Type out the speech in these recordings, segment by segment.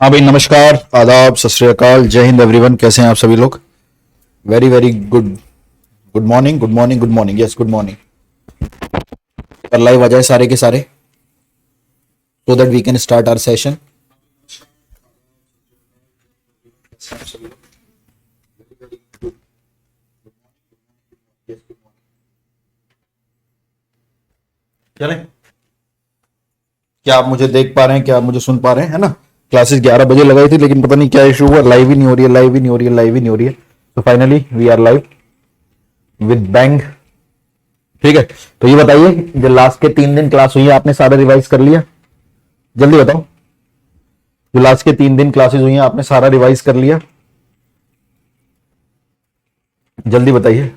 हाँ भाई, नमस्कार, आदाब, सत श्री अकाल, जय हिंद एवरीवन। कैसे हैं आप सभी लोग? Very very good. Good morning, good morning, good morning. Yes, good morning. पर लाइव आ जाए सारे के सारे, so that we can start our session. चले, क्या आप मुझे देख पा रहे हैं? क्या आप मुझे सुन पा रहे हैं? है ना। क्लासेस 11 बजे लगाई थी, लेकिन पता नहीं क्या इशू हुआ, लाइव ही नहीं हो रही है, लाइव ही नहीं हो रही है, लाइव ही नहीं हो रही है। तो finally we are live with bang. ठीक है, तो ये बताइए, जो लास्ट के 3 दिन क्लास हुई है, आपने सारा रिवाइज कर लिया? जल्दी बताओ। जो लास्ट के 3 दिन क्लासेस हुई हैं, आपने सारा रिवाइज कर लिया? जल्दी बताइए।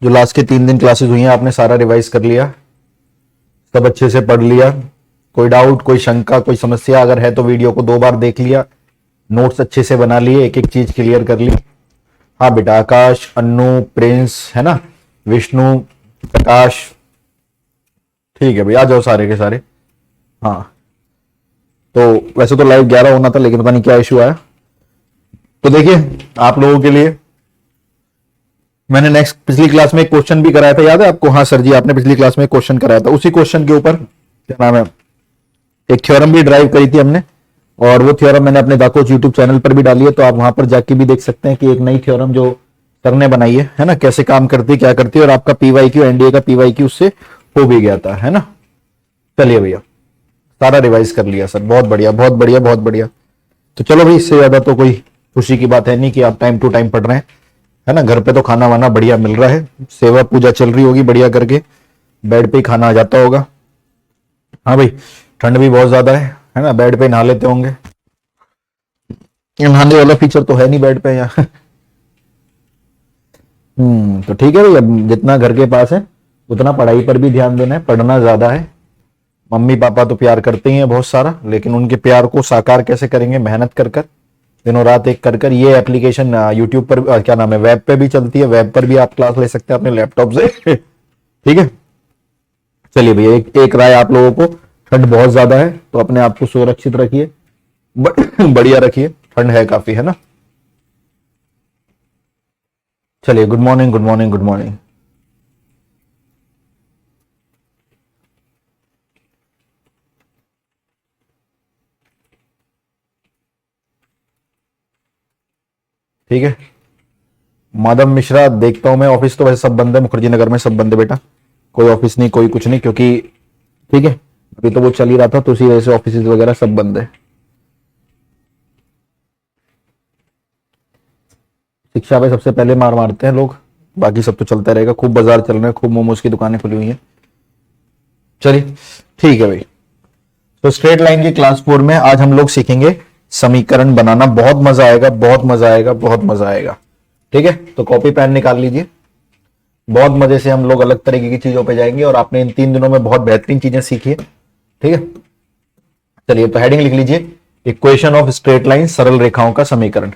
जो लास्ट के 3 दिन क्लासेस हुई हैं, आपने सारा रिवाइज कर लिया? सब अच्छे से पढ़ लिया? कोई डाउट, कोई शंका, कोई समस्या अगर है तो वीडियो को 2 बार देख लिया? नोट्स अच्छे से बना लिए? एक एक चीज क्लियर कर ली? हाँ बेटा, आकाश, अन्नू, प्रिंस, है ना, विष्णु, प्रकाश। ठीक है भाई, आ जाओ सारे के सारे। हाँ, तो वैसे तो लाइव 11 होना था, लेकिन पता नहीं क्या इशू आया। तो देखिए, आप लोगों के लिए मैंने नेक्स्ट पिछली क्लास में एक क्वेश्चन भी कराया था, याद है आपको? हाँ सर जी, आपने पिछली क्लास में एक क्वेश्चन कराया था। उसी क्वेश्चन के ऊपर क्या नाम है, एक थ्योरम भी ड्राइव करी थी हमने, और वो थ्योरम मैंने अपने दाकोच यूट्यूब चैनल पर भी डाली है, तो आप वहां पर जाके भी देख सकते हैं कि एक नई थ्योरम जो सर ने बनाई है ना, कैसे काम करती है, क्या करती है। और आपका पीवाईक्यू, एनडीए का पीवाईक्यू उससे हो भी गया था, है ना। चलिए भैया, सारा रिवाइज कर लिया सर, बहुत बढ़िया, बहुत बढ़िया, बहुत बढ़िया। तो चलो भाई, इससे ज्यादा तो कोई खुशी की बात है नहीं कि आप टाइम टू टाइम पढ़ रहे हैं, है ना। घर पे तो खाना वाना बढ़िया मिल रहा है, सेवा पूजा चल रही होगी बढ़िया करके, बेड पे ही खाना आ जाता होगा। हाँ भाई, ठंड भी बहुत ज्यादा है ना, बेड पे नहा लेते होंगे। नहाने वाला फीचर तो है नहीं बेड पे यहाँ। तो ठीक है भाई, अब जितना घर के पास है उतना पढ़ाई पर भी ध्यान देना है, पढ़ना ज्यादा है। मम्मी पापा तो प्यार करते ही हैं बहुत सारा, लेकिन उनके प्यार को साकार कैसे करेंगे? मेहनत कर कर, दिनों रात एक कर कर। ये एप्लीकेशन यूट्यूब पर क्या नाम है, वेब पे भी चलती है, वेब पर भी आप क्लास ले सकते हैं अपने लैपटॉप से। ठीक है। चलिए भैया, एक राय आप लोगों को, ठंड बहुत ज्यादा है तो अपने आप को सुरक्षित रखिए, बढ़िया रखिए, ठंड है काफी, है ना। चलिए, good morning, good morning, good morning. ठीक है, माधव मिश्रा, देखता हूं मैं। ऑफिस तो वैसे सब बंद है, मुखर्जी नगर में सब बंद है बेटा, कोई ऑफिस नहीं, कोई कुछ नहीं, क्योंकि ठीक है, अभी तो वो चल ही रहा था, तो उसी वजह से ऑफिस वगैरह सब बंद है। शिक्षा पे सबसे पहले मार मारते हैं लोग, बाकी सब तो चलता रहेगा। खूब बाजार चल रहे हैं, खूब मोमोज की दुकानें खुली हुई हैं। चलिए, ठीक है भाई। तो स्ट्रेट लाइन की क्लास 4 में आज हम लोग सीखेंगे समीकरण बनाना। बहुत मजा आएगा, बहुत मजा आएगा, बहुत मजा आएगा। ठीक है, तो कॉपी पेन निकाल लीजिए। बहुत मजे से हम लोग अलग तरीके की चीजों पे जाएंगे, और आपने इन 3 दिनों में बहुत बेहतरीन चीजें सीखी है। ठीक है, चलिए, तो हेडिंग लिख लीजिए, इक्वेशन ऑफ स्ट्रेट लाइन, सरल रेखाओं का समीकरण।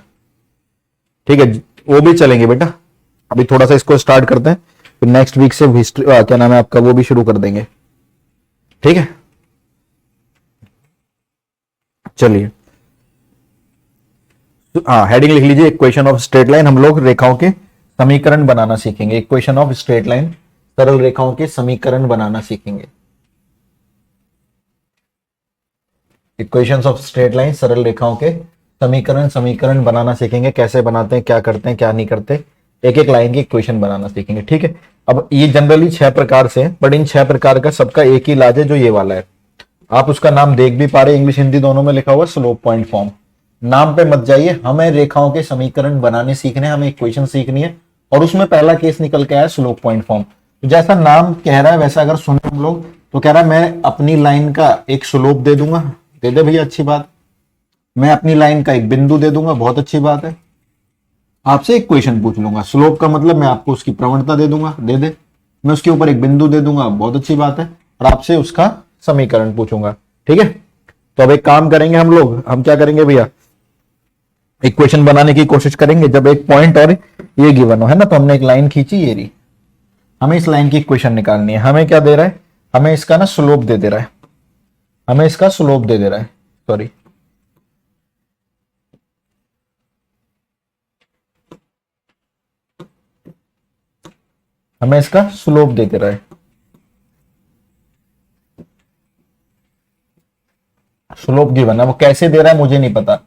ठीक है, वो भी चलेंगे बेटा, अभी थोड़ा सा इसको स्टार्ट करते हैं, फिर नेक्स्ट वीक से हिस्ट्री क्या नाम है आपका, वो भी शुरू कर देंगे। ठीक है, चलिए, हाँ, हेडिंग लिख लीजिए, इक्वेशन ऑफ स्ट्रेट लाइन। हम लोग रेखाओं के समीकरण बनाना सीखेंगे। इक्वेशन ऑफ स्ट्रेट लाइन, सरल रेखाओं के समीकरण बनाना सीखेंगे। इक्वेशंस ऑफ स्ट्रेट लाइन, सरल रेखाओं के समीकरण बनाना सीखेंगे। कैसे बनाते हैं, क्या करते हैं, क्या नहीं करते, एक एक लाइन की इक्वेशन बनाना सीखेंगे। ठीक है, अब ये जनरली 6 प्रकार से, बट इन 6 प्रकार का सबका एक ही इलाज है, जो ये वाला है। आप उसका नाम देख भी पा रहे, इंग्लिश हिंदी दोनों में लिखा हुआ, स्लोप पॉइंट फॉर्म। नाम पे मत जाइए, हमें रेखाओं के समीकरण बनाने सीखने, हमें इक्वेशन सीखनी है, और उसमें पहला केस निकल के आया स्लोप पॉइंट फॉर्म। तो जैसा नाम कह रहा है वैसा अगर सुने हम लोग, तो कह रहा है मैं अपनी लाइन का एक स्लोप दे दूंगा, दे दे भैया, अच्छी बात। मैं अपनी लाइन का एक बिंदु दे दूंगा, बहुत अच्छी बात है। आपसे एक क्वेश्चन पूछ लूंगा, स्लोप का मतलब मैं आपको उसकी प्रवणता दे दूंगा, दे दे। मैं उसके ऊपर एक बिंदु दे दूंगा, बहुत अच्छी बात है, और आपसे उसका समीकरण पूछूंगा। ठीक है, तो अब एक काम करेंगे हम लोग, हम क्या करेंगे भैया, इक्वेशन बनाने की कोशिश करेंगे। जब एक पॉइंट और ये गिवन हो, है ना, तो हमने एक लाइन खींची, ये रही, हमें इस लाइन की इक्वेशन निकालनी है। हमें क्या दे रहा है, हमें इसका ना स्लोप दे रहा है। हमें इसका स्लोप दे दे रहा है, सॉरी हमें इसका स्लोप दे दे रहा है। स्लोप गिवन है, वो कैसे दे रहा है मुझे नहीं पता,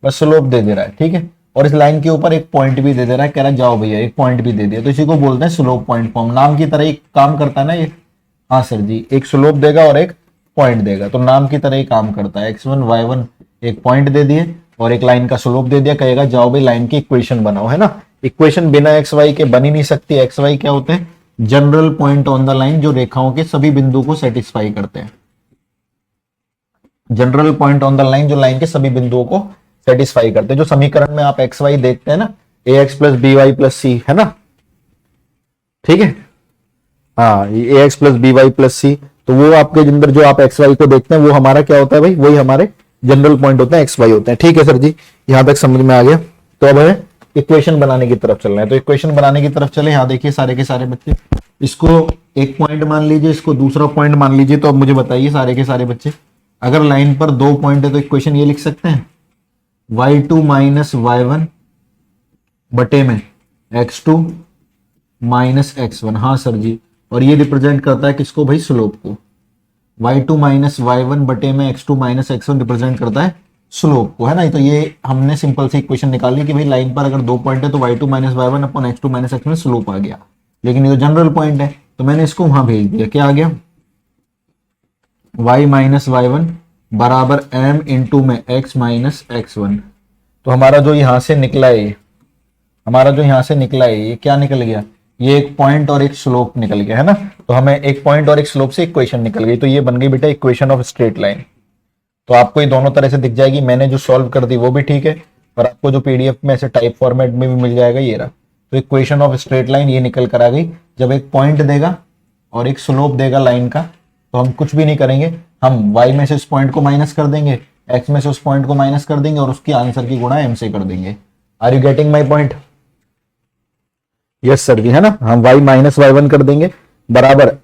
बस स्लोप दे दे रहा है, ठीक है। और इस लाइन के ऊपर एक पॉइंट भी दे दे रहा है, कह रहा है जाओ भैया एक पॉइंट भी दे दिया, तो इसी को बोलते हैं स्लोप पॉइंट फॉर्म। नाम की तरह ही काम करता है ना ये। हाँ सर जी, एक स्लोप देगा और एक पॉइंट देगा, तो नाम की तरह ही काम करता है। x1 y1 एक पॉइंट दे दिए और एक लाइन का स्लोप दे दिया, कहेगा जाओ भाई लाइन की इक्वेशन बनाओ, है ना। इक्वेशन बिना एक्स वाई के बन ही नहीं सकती। एक्स वाई क्या होते हैं? General point on the line, जो रेखाओं के सभी बिंदु को सेटिस्फाई करते हैं। General point on the line, जो लाइन के सभी बिंदुओं को सेटिस्फाई करते हैं। जो समीकरण में आप एक्स वाई देखते हैं ना, a x plus b y plus c, है ना, ठीक है। हाँ, a x plus b y plus c, तो वो आपके अंदर जो आप एक्स वाई को देखते हैं वो हमारा क्या होता है भाई? वही हमारे जनरल पॉइंट होते हैं, एक्स वाई होते हैं। ठीक है सर जी, यहां तक समझ में आ गया। तो अब हमें इक्वेशन बनाने की तरफ चलना है। तो इक्वेशन बनाने की तरफ चले। यहाँ देखिए सारे के सारे बच्चे, इसको एक पॉइंट मान लीजिए, इसको दूसरा पॉइंट मान लीजिए। तो अब मुझे बताइए सारे के सारे बच्चे, अगर लाइन पर दो पॉइंट है तो इक्वेशन ये लिख सकते हैं, y2 माइनस y1 बटे में x2 माइनस x1। हाँ सर जी, और ये रिप्रेजेंट करता है किसको भाई? स्लोप को। y2 माइनस y1 बटे में x2 माइनस x1 रिप्रेजेंट करता है स्लोप को, है ना। तो ये हमने सिंपल सी इक्वेशन निकाल ली कि भाई लाइन पर अगर दो पॉइंट है तो y2 minus y1 upon x2 minus x1 slope आ गया। लेकिन ये तो जनरल पॉइंट है, तो मैंने इसको वहां भेज दिया। क्या आ गया? y माइनस y1 बराबर m इंटू में x माइनस x1। तो हमारा जो यहां से निकला है, हमारा जो यहां से निकला है, ये क्या निकल गया? ये एक पॉइंट और एक स्लोप निकल गया, है ना। तो हमें एक पॉइंट और एक स्लोप से इक्वेशन निकल गई, तो ये बन गई बेटा इक्वेशन ऑफ स्ट्रेट लाइन। तो आपको ये दोनों तरह से दिख जाएगी। मैंने जो सॉल्व कर दी वो भी ठीक है, और आपको जो पीडीएफ में ऐसे टाइप फॉर्मेट में भी मिल जाएगा, ये रहा। तो इक्वेशन ऑफ स्ट्रेट लाइन ये निकल कर आ गई। जब एक पॉइंट देगा और एक स्लोप देगा लाइन का, तो हम कुछ भी नहीं करेंगे, हम y में से उस पॉइंट को माइनस कर देंगे, x में से उस पॉइंट को माइनस कर देंगे, और उसकी आंसर की गुणा m से कर देंगे। Are you getting my point? Yes sir ji, है ना। हम y माइनस y1 कर देंगे बराबर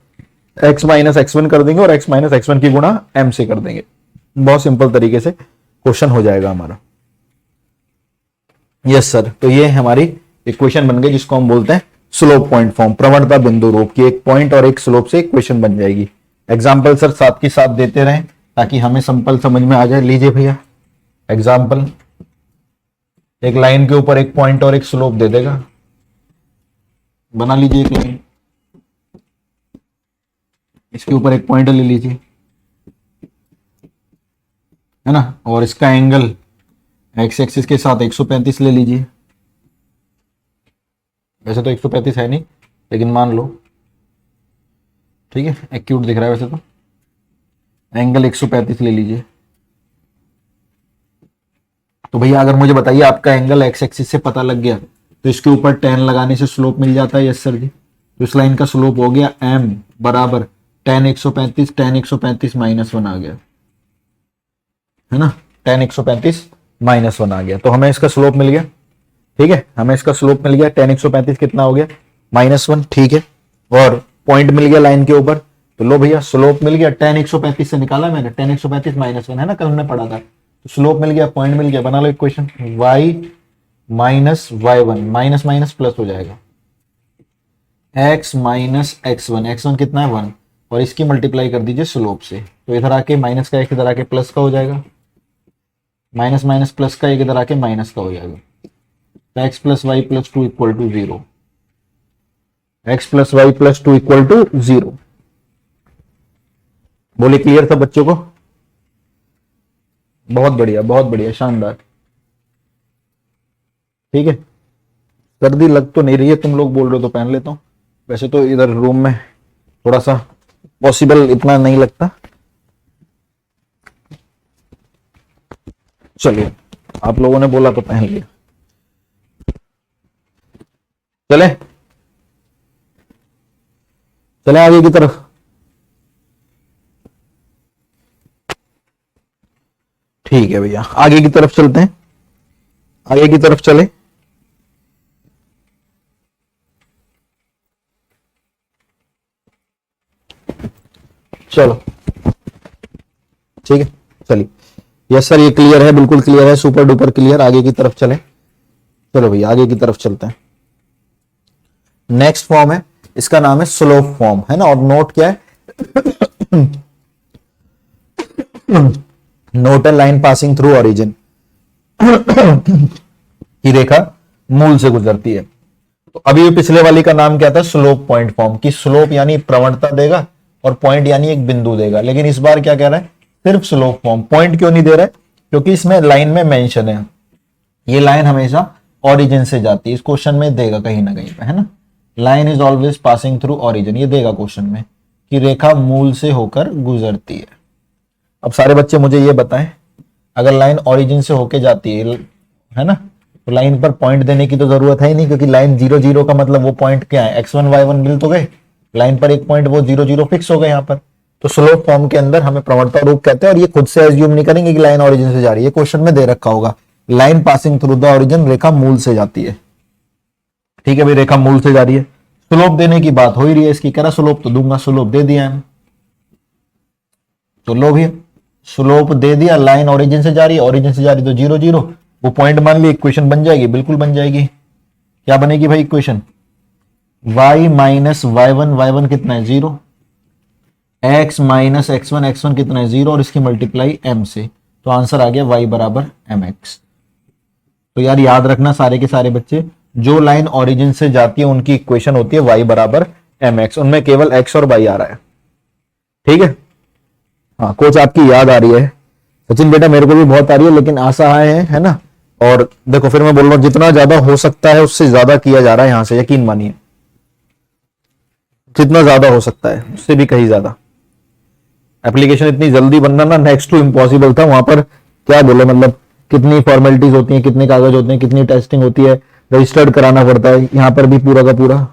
x माइनस x1 कर देंगे, और x माइनस x1 की गुणा m से कर देंगे। बहुत सिंपल तरीके से क्वेश्चन हो जाएगा हमारा। यस सर, तो ये हमारी इक्वेशन बन गई, जिसको हम बोलते हैं स्लोप पॉइंट फॉर्म, प्रवणता बिंदु रूप की। एक पॉइंट और एक स्लोप से इक्वेशन बन जाएगी। एग्जाम्पल सर साथ के साथ देते रहें ताकि हमें सिंपल समझ में आ जाए। लीजिए भैया एग्जाम्पल, एक लाइन के ऊपर एक पॉइंट और एक स्लोप दे देगा। बना लीजिए एक लाइन, इसके ऊपर एक पॉइंट ले लीजिए, है ना, और इसका एंगल एक्स एक्सिस के साथ 135 ले लीजिए। वैसे तो 135 है नहीं, लेकिन मान लो, ठीक है, एक्यूट दिख रहा है वैसे तो। एंगल 135 ले लीजिए। तो भैया अगर मुझे बताइए आपका एंगल एक्स एक्सिस से पता लग गया, तो इसके ऊपर tan लगाने से स्लोप मिल जाता है। यस सर जी, तो इस लाइन का स्लोप हो गया m बराबर tan 135, tan 135 माइनस 1 आ गया, है ना, tan 135 माइनस 1 आ गया। तो हमें इसका स्लोप मिल गया, ठीक है, हमें इसका स्लोप मिल गया। tan 135 कितना हो गया? -1, ठीक है। और पॉइंट मिल गया लाइन के ऊपर, तो लो भैया स्लोप मिल गया। tan 135 से निकाला मैंने, tan 135 माइनस 1, है ना, कल हमने पढ़ा था। तो स्लोप मिल गया, पॉइंट मिल गया, बना लो equation. y minus y1, minus minus plus हो जाएगा, x माइनस x1, x1 कितना है? 1, और इसकी मल्टीप्लाई कर दीजिए स्लोप से। तो इधर आके माइनस का एक इधर आके प्लस का हो जाएगा, माइनस माइनस प्लस का एक इधर आके माइनस का हो जाएगा। तो x plus y plus 2 equal to 0, x plus y plus 2 equal to 0। बोले क्लियर था बच्चों को? बहुत बढ़िया, बहुत बढ़िया, शानदार, ठीक है। सर्दी लग तो नहीं रही है, तुम लोग बोल रहे हो तो पहन लेता हूं। वैसे तो इधर रूम में थोड़ा सा पॉसिबल इतना नहीं लगता। चलिए, आप लोगों ने बोला तो पहन लिया। चले चले आगे की तरफ। ठीक है भैया, आगे की तरफ चलते हैं, आगे की तरफ चले। चलो ठीक है, चलिए। यस सर, ये क्लियर है, बिल्कुल क्लियर है, सुपर डुपर क्लियर। आगे की तरफ चलें। चलो भाई आगे की तरफ चलते हैं। नेक्स्ट फॉर्म है, इसका नाम है स्लोप फॉर्म, है ना। और नोट क्या है? नोट ए लाइन पासिंग थ्रू ओरिजिन, की रेखा मूल से गुजरती है। तो अभी ये पिछले वाली का नाम क्या था? Slope point form. की स्लोप यानी प्रवणता देगा और पॉइंट यानी एक बिंदु देगा। लेकिन इस बार क्या कह रहा है? सिर्फ स्लोप फॉर्म। पॉइंट क्यों नहीं दे रहा है? क्योंकि इसमें लाइन में मेंशन है, ये लाइन हमेशा ओरिजिन से जाती है। इस क्वेश्चन में देगा कहीं ना कहीं पे, है ना। Line is always passing through origin, ये देगा क्वेश्चन में कि रेखा मूल से होकर गुजरती है। अब सारे बच्चे मुझे ये बताएं, अगर लाइन ओरिजिन से होके जाती है ना, तो लाइन पर पॉइंट देने की तो जरूरत है ही नहीं, क्योंकि लाइन 0 0 का मतलब वो पॉइंट क्या है? x1 y1 मिल तो गए, लाइन पर एक पॉइंट वो 0 0 फिक्स हो गए यहाँ पर। तो स्लोप फॉर्म के अंदर हमें प्रवणता रूप कहते हैं, और ये खुद से एज्यूम नहीं करेंगे कि लाइन ओरिजिन से जा रही है। क्वेश्चन में दे रखा होगा line passing through the origin, रेखा मूल से जाती है। ठीक है भाई, रेखा मूल से जा रही है। स्लोप देने की बात हो ही रही है इसकी, कह रहा स्लोप तो दूंगा, स्लोप दे दिया है। तो लो भी स्लोप दे दिया, लाइन ओरिजिन से जा रही है, ओरिजिन से जा रही तो 0 0, वो पॉइंट मान ली, इक्वेशन बन जाएगी, बिल्कुल बन जाएगी। क्या बनेगी भाई इक्वेशन? y माइनस y1 कितना है? 0। x माइनस x1 कितना है? 0। और इसकी मल्टीप्लाई m से, तो आंसर आ गया y बराबर mx। तो यार याद रखना सारे के सारे बच्चे, जो लाइन ओरिजिन से जाती है उनकी इक्वेशन होती है y बराबर mx, उनमें केवल x और y आ रहा है। ठीक है, हाँ कोच आपकी याद आ रही है सचिन बेटा, मेरे को भी बहुत आ रही है, लेकिन आशा है ना। और देखो फिर मैं बोल रहा हूं, जितना ज्यादा हो सकता है उससे ज्यादा किया जा रहा है यहां से, यकीन मानिए। जितना ज्यादा हो सकता है उससे भी कहीं ज्यादा। एप्लीकेशन इतनी जल्दी बनना ना नेक्स्ट टू इम्पॉसिबल था। वहां पर क्या बोले, मतलब कितनी फॉर्मेलिटीज होती हैं, कितने कागज होते हैं, कितनी टेस्टिंग होती है, रजिस्टर्ड कराना पड़ता है। यहां पर भी पूरा का पूरा,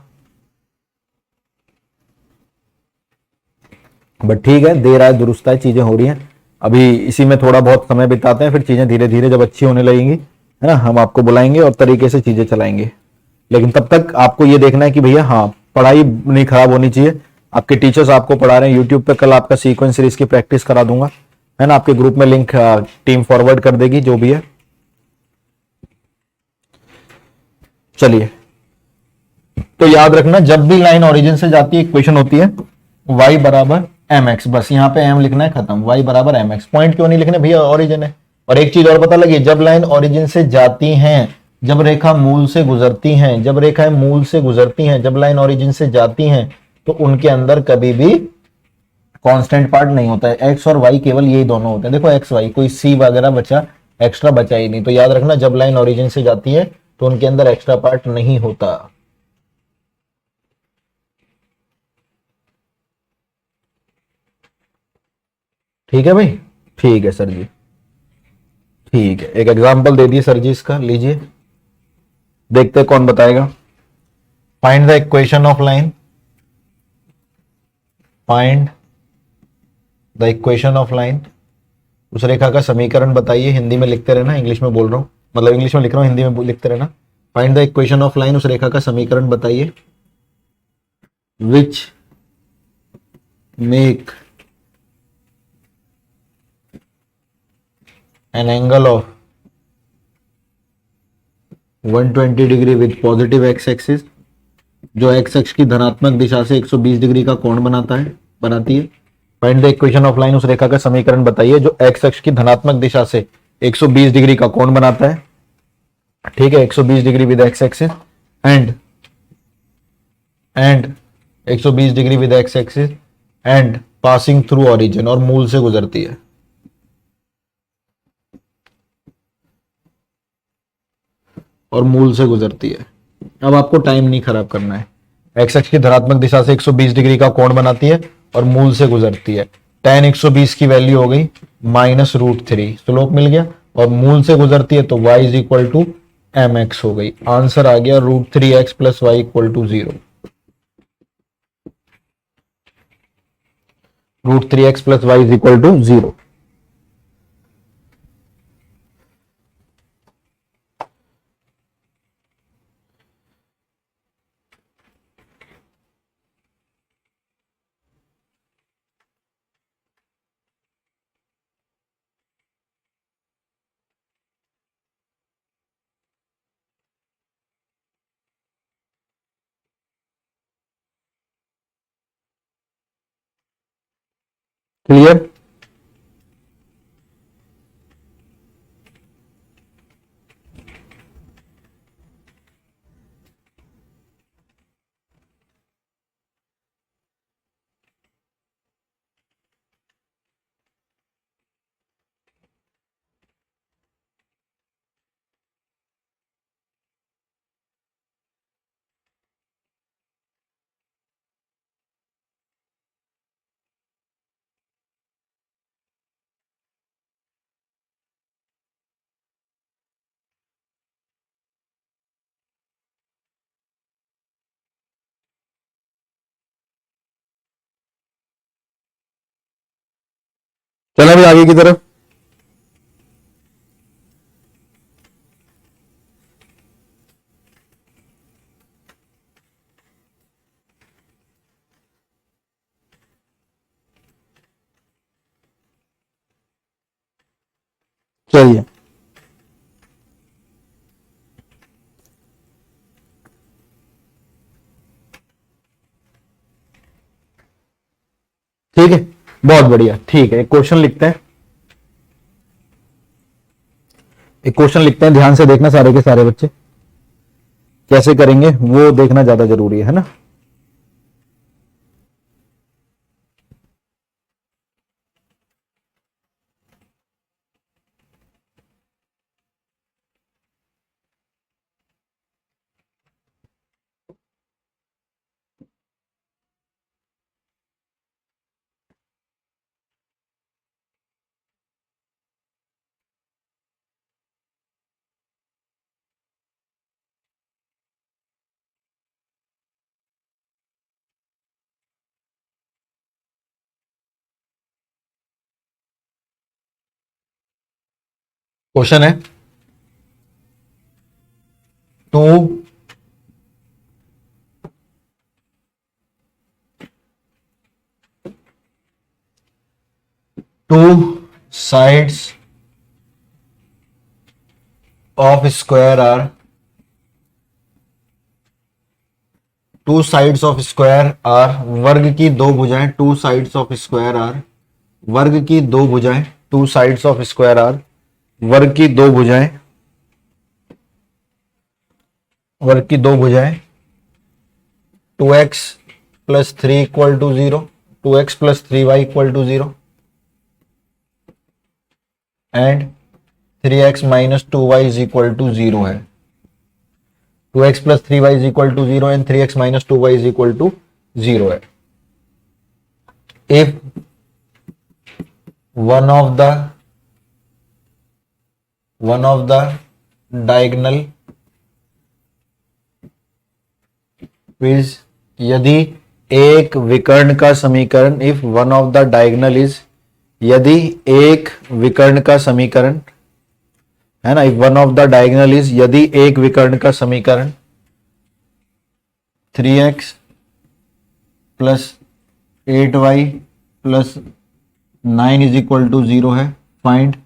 बट ठीक है, देर आए दुरुस्त है, चीजें हो रही हैं। अभी इसी में थोड़ा बहुत समय बिताते हैं, फिर चीजें धीरे धीरे जब अच्छी होने लगेंगी, है ना, हम आपको बुलाएंगे और तरीके से चीजें चलाएंगे। लेकिन तब तक आपको ये देखना है कि भैया हाँ, पढ़ाई नहीं खराब होनी चाहिए। आपके टीचर्स आपको पढ़ा रहे हैं यूट्यूब पे, कल आपका सीक्वेंस सीरीज की प्रैक्टिस करा दूंगा, है ना। आपके ग्रुप में लिंक टीम फॉरवर्ड कर देगी, जो भी है। चलिए, तो याद रखना, जब भी लाइन ओरिजिन से जाती है इक्वेशन होती है y बराबर एम एक्स। बस यहाँ पे m लिखना है, खत्म। y बराबर एम एक्स। पॉइंट क्यों नहीं लिखने भैया? ओरिजिन है। और एक चीज और पता लगी, जब लाइन ओरिजिन से जाती हैं, जब रेखा मूल से गुजरती हैं, जब रेखाएं मूल से गुजरती हैं, जब लाइन ओरिजिन से जाती हैं, तो उनके अंदर कभी भी कांस्टेंट पार्ट नहीं होता है। एक्स और वाई केवल यही दोनों होते हैं। देखो एक्स वाई, कोई सी वगैरह बचा, एक्स्ट्रा बचा ही नहीं। तो याद रखना, जब लाइन ओरिजिन से जाती है तो उनके अंदर एक्स्ट्रा पार्ट नहीं होता। ठीक है भाई, ठीक है सर जी, ठीक है। एक एग्जांपल दे दिए सर जी, इसका लीजिए, देखते हैं कौन बताएगा। Find the equation of line, find the equation of line. उस रेखा का समीकरण बताइए। हिंदी में लिखते रहना, इंग्लिश में बोल रहा हूं, मतलब इंग्लिश में लिख रहा हूं, हिंदी में लिखते रहना। Find the equation of line, उस रेखा का समीकरण बताइए। Which make an angle of 120 degree with positive x axis, जो एक्स अक्ष की धनात्मक दिशा से 120 डिग्री का कोण बनाती है। Find the equation of line, उस रेखा का समीकरण बताइए जो एक्स अक्ष की धनात्मक दिशा से 120 डिग्री का कोण बनाता है। ठीक है, 120 degree with x axis and 120 degree with x axis and passing through origin, और मूल से गुजरती है। और मूल से गुजरती है। अब आपको टाइम नहीं खराब करना है। एक्स अक्ष की धनात्मक दिशा से 120 डिग्री का कोण बनाती है और मूल से गुजरती है। tan 120 की वैल्यू हो गई -√3, स्लोप मिल गया। और मूल से गुजरती है तो y is equal to m x हो गई। आंसर आ गया √3x plus y equal to 0। √3x plus y is equal to 0। Clear? चलो अभी आगे की तरफ। चलिए, ठीक है, बहुत बढ़िया। ठीक है, एक क्वेश्चन लिखते हैं, एक क्वेश्चन लिखते हैं, ध्यान से देखना सारे के सारे बच्चे, कैसे करेंगे वो देखना ज्यादा जरूरी है ना। क्वेश्चन है, two two sides of square are, two sides of square are, वर्ग की दो भुजाएं, two sides of square are, वर्ग की दो भुजाएं, two sides of square are, वर्ग की दो भुजाएं, वर्ग की दो भुजाएं, 2x plus 3 equal to 0, 2x plus 3y equal to 0 and 3x minus 2y is equal to 0 है। 2x plus 3y is equal to 0 and 3x minus 2y is equal to 0 है। If one of the diagonal is, यदि एक विकर्ण का समीकरण, if one of the diagonal is, यदि एक विकर्ण का समीकरण है ना, if one of the diagonal is, यदि एक विकर्ण का समीकरण 3x plus 8y plus 9 is equal to 0 है, find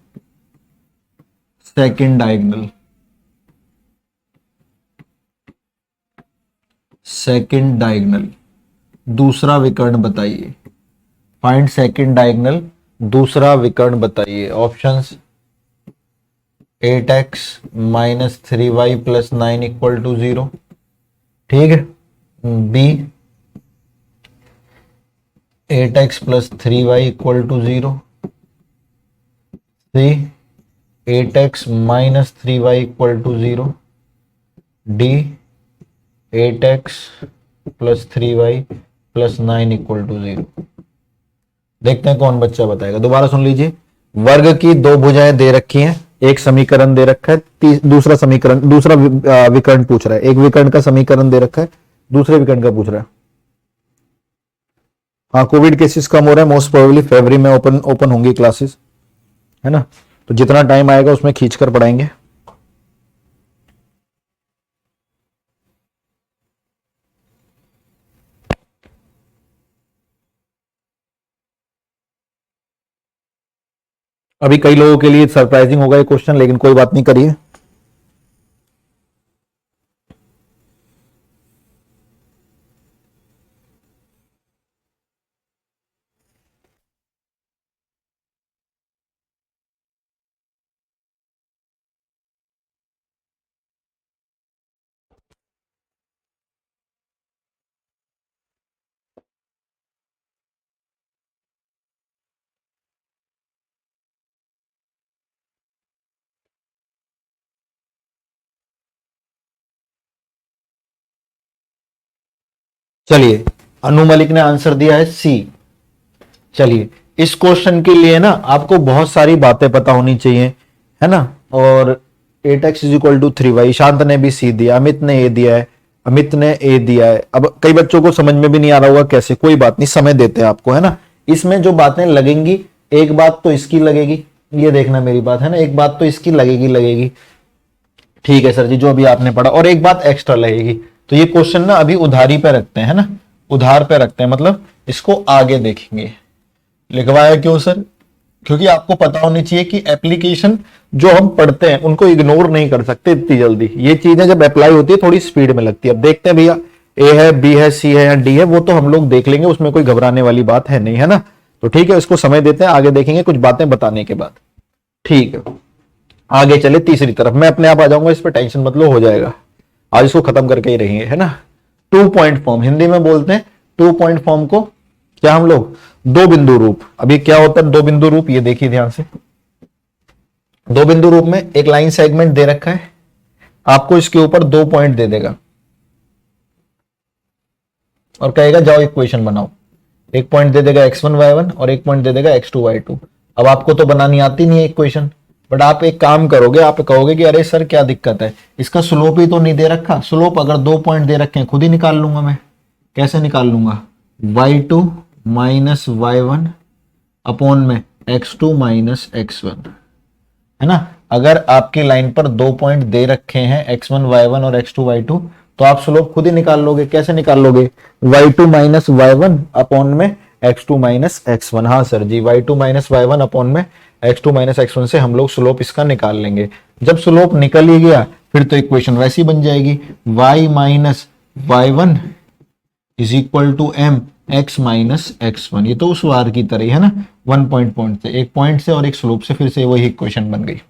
second diagonal, second diagonal, दूसरा विकर्ण बताइए, फाइंड सेकेंड डायगोनल, दूसरा विकर्ण बताइए। Options 8x minus 3y plus 9 equal to 0, ठीक है। B 8x plus 3y equal to 0, C 8x minus 3y equal to 0, D 8x plus 3y plus 9 equal to 0। देखते हैं कौन बच्चा बताएगा। दोबारा सुन लीजिए, वर्ग की दो भुजाएं दे रखी हैं, एक समीकरण दे रखा है, दूसरा समीकरण, दूसरा विकर्ण पूछ रहा है, एक विकर्ण का समीकरण दे रखा है, दूसरे विकर्ण का पूछ रहा है। हाँ, कोविड केसेस कम हो रहा है, मोस्ट प्रोबेबली फरवरी में ओपन ओपन होंगी क्लासेस, है ना, तो जितना टाइम आएगा उसमें खींचकर पढ़ाएंगे। अभी कई लोगों के लिए सरप्राइजिंग होगा ये क्वेश्चन, लेकिन कोई बात नहीं, करिए। चलिए, अनु मलिक ने आंसर दिया है सी। चलिए, इस क्वेश्चन के लिए ना आपको बहुत सारी बातें पता होनी चाहिए, है ना। और 8x is equal to 3y, Ishant ने भी सी दिया, अमित ने ए दिया है, अमित ने ए दिया है। अब कई बच्चों को समझ में भी नहीं आ रहा होगा कैसे, कोई बात नहीं, समय देते हैं आपको, है ना। इसमें जो बातें लगेंगी, एक बात तो इसकी लगेगी, ये देखना मेरी बात, है ना, एक बात तो इसकी लगेगी, ठीक है सर जी, जो अभी आपने पढ़ा, और एक बात एक्स्ट्रा लगेगी। तो ये क्वेश्चन ना अभी उधारी पे रखते हैं, है ना, उधार पे रखते हैं, मतलब इसको आगे देखेंगे। लिखवाया क्यों सर? क्योंकि आपको पता होनी चाहिए कि एप्लीकेशन जो हम पढ़ते हैं उनको इग्नोर नहीं कर सकते इतनी जल्दी। ये चीजें जब अप्लाई होती है थोड़ी स्पीड में लगती है। अब देखते हैं भैया, ए है, बी है, सी है या डी है, वो तो हम लोग देख लेंगे, उसमें कोई घबराने वाली बात है नहीं, है ना। तो ठीक है, इसको समय देते हैं, आगे देखेंगे कुछ बातें बताने के बाद। ठीक है, आगे चले तीसरी तरफ। मैं अपने आप आ जाऊंगा, इस पर टेंशन मत लो, हो जाएगा। आज इसको खत्म करके ही रहेंगे, है ना। 2 पॉइंट फॉर्म हिंदी में बोलते हैं। 2 पॉइंट फॉर्म को क्या हम लोग, दो बिंदु रूप। अभी क्या होता है दो बिंदु रूप, ये देखिए ध्यान से। दो बिंदु रूप में एक लाइन सेगमेंट दे रखा है, आपको इसके ऊपर 2 पॉइंट दे देगा और कहेगा जाओ इक्वेशन बनाओ। एक पॉइंट दे देगा x1 y1 और एक पॉइंट दे देगा x2 y2। अब आपको तो बनानी आती नहीं है इक्वेशन, बट आप एक काम करोगे, आप कहोगे कि अरे सर क्या दिक्कत है, इसका स्लोप ही तो नहीं दे रखा। स्लोप अगर 2 पॉइंट दे रखे हैं खुद ही निकाल लूंगा मैं। कैसे निकाल लूंगा? y2 माइनस y1 अपॉन में x2 माइनस x1, है ना। अगर आपकी लाइन पर 2 पॉइंट दे रखे हैं x1 y1 और x2 y2, तो आप स्लोप खुद ही निकाल लोगे। कैसे निकाल लोगे? y2 माइनस y1 अपॉन में x2 माइनस x1। हाँ सर जी, y2 माइनस y1 अपॉन में x2 माइनस x1 से हम लोग स्लोप इसका निकाल लेंगे। जब स्लोप निकल ही गया फिर तो इक्वेशन वैसी बन जाएगी, y minus y1 is equal to m x minus x1। ये तो उस वार की तरह ही है ना, 1 पॉइंट से, एक पॉइंट से और एक स्लोप से, फिर से वही इक्वेशन बन गई।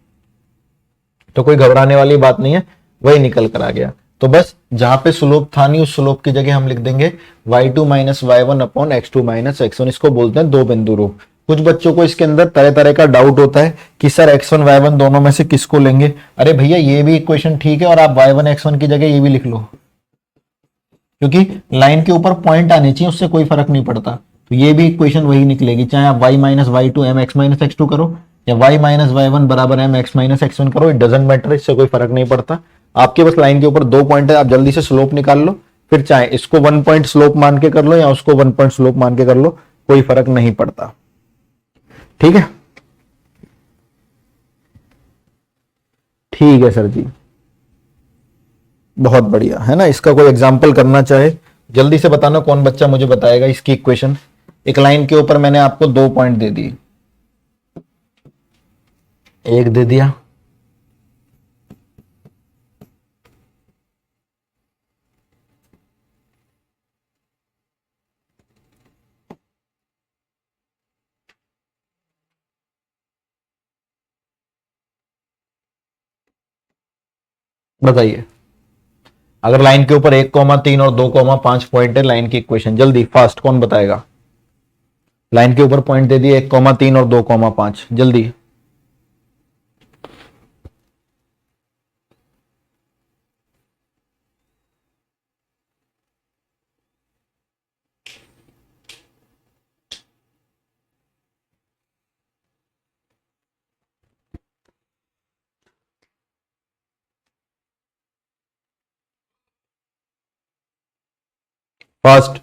तो कोई घबराने वाली बात नहीं है, वही निकल कर आ गया। तो बस जहां पे स्लोप था नहीं, उस स्लोप की जगह हम लिख देंगे y2 minus y1 upon x2 minus x1। इसको बोलते हैं दो बिंदु रूप। कुछ बच्चों को इसके अंदर तरह तरह का डाउट होता है कि सर x1 y1 दोनों में से किसको लेंगे। अरे भैया, ये भी इक्वेशन ठीक है और आप y1 x1 की जगह ये भी लिख लो, क्योंकि लाइन के ऊपर पॉइंट आने चाहिए, उससे कोई फर्क नहीं पड़ता। तो ये भी इक्वेशन वही निकलेगी, चाहे आप y minus y2 m x minus x2 करो या y माइनस y1 बराबर m x माइनस x1 करो, इट डजेंट मैटर, इससे कोई फर्क नहीं पड़ता। आपके बस लाइन के ऊपर 2 पॉइंट है, आप जल्दी से स्लोप निकाल लो, फिर चाहे इसको 1 पॉइंट स्लोप मान के कर लो या उसको 1 पॉइंट स्लोप मान के कर लो, कोई फर्क नहीं पड़ता। ठीक है, ठीक है सर जी, बहुत बढ़िया, है ना। इसका कोई एग्जाम्पल करना चाहे जल्दी से बताना, कौन बच्चा मुझे बताएगा इसकी इक्वेशन। एक लाइन के ऊपर मैंने आपको 2 पॉइंट दे दिए, एक दे दिया, बताइए। अगर लाइन के ऊपर 1,3 और 2,5 पॉइंट है, लाइन की इक्वेशन जल्दी फास्ट कौन बताएगा? लाइन के ऊपर पॉइंट दे दिए 1,3 और 2,5, जल्दी। फास्ट,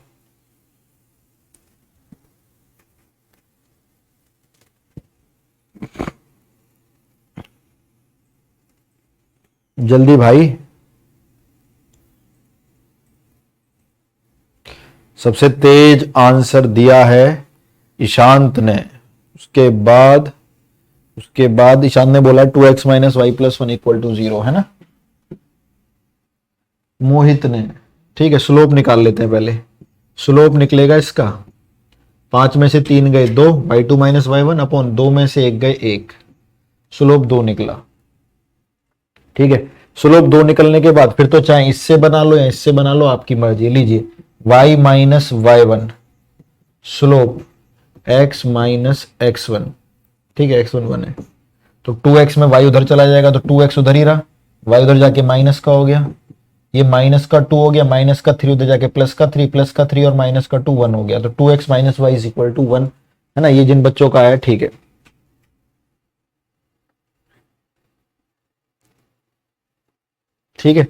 जल्दी भाई। सबसे तेज आंसर दिया है ईशांत ने। उसके बाद ईशांत ने बोला 2x minus y plus 1 equal to 0, है ना। मोहित ने, ठीक है, स्लोप निकाल लेते हैं पहले। स्लोप निकलेगा इसका 5 में से 3 गए 2, y2 माइनस y1 अपॉन 2 में से 1 गए 1, स्लोप 2 निकला। ठीक है, स्लोप 2 निकलने के बाद फिर तो चाहे इससे बना लो या इससे बना लो, आपकी मर्जी। लीजिए y minus y1 slope x minus x1, ठीक है, x1 1 है तो 2x में y उधर चला जाएगा तो 2x उधर ही रहा, y उधर जाके माइनस का हो गया, ये माइनस का 2 हो गया, माइनस का 3 उधर जाके प्लस का 3, प्लस का 3 और माइनस का 2 1 हो गया। तो 2x minus y is equal to 1, है ना। ये जिन बच्चों का आया ठीक है। ठीक है,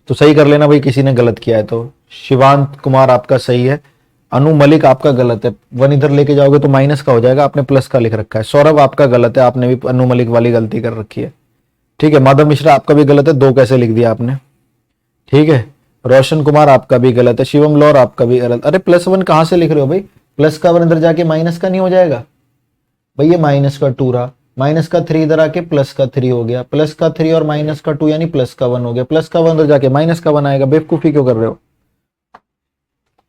तो सही कर लेना भाई, किसी ने गलत किया है तो। शिवांत कुमार आपका सही है। अनु मलिक आपका गलत है, 1 इधर लेके जाओगे तो माइनस का हो जाएगा, आपने प्लस का लिख रखा है। सौरभ आपका गलत है, आपने भी अनु मलिक वाली गलती कर रखी है। ठीक है, माधव मिश्रा आपका भी गलत है, 2 कैसे लिख दिया आपने। ठीक है, रोशन कुमार आपका भी गलत है। शिवम लौर आपका भी गलत। अरे +1 कहां से लिख रहे हो भाई, प्लस का 1 इधर जाके माइनस का नहीं हो जाएगा भाई, ये माइनस का 2 रहा, माइनस का 3 इधर आके प्लस का 3 हो गया, प्लस का 3 और माइनस का 2 यानी प्लस का 1 हो गया, प्लस का 1 इधर जाके माइनस का 1 आएगा। बेवकूफी क्यों कर रहे हो।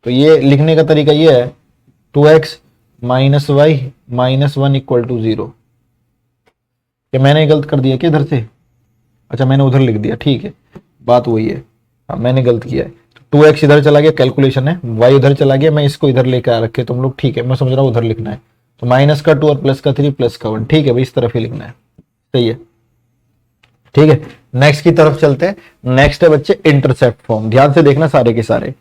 तो ये लिखने का तरीका ये है, 2x minus y minus 1 equal to 0। क्या मैंने गलत कर दिया क्या इधर से, अच्छा मैंने उधर लिख दिया, ठीक है बात वही है, हाँ मैंने गलत किया है। 2x इधर चला गया, कैलकुलेशन है, y उधर चला गया, मैं इसको इधर लेकर आ रखे तुम लोग, ठीक है मैं समझ रहा हूँ उधर लिखना है। तो माइनस का 2 और प्लस का 3 प्लस का 1, ठीक है भाई इस तरफ ही लिखना है, सही है। ठीक है, नेक्स्ट की तरफ चलते हैं। नेक्स्ट है बच्चे इंटरसेप्ट फॉर्म, ध्यान से देखना सारे के सारे,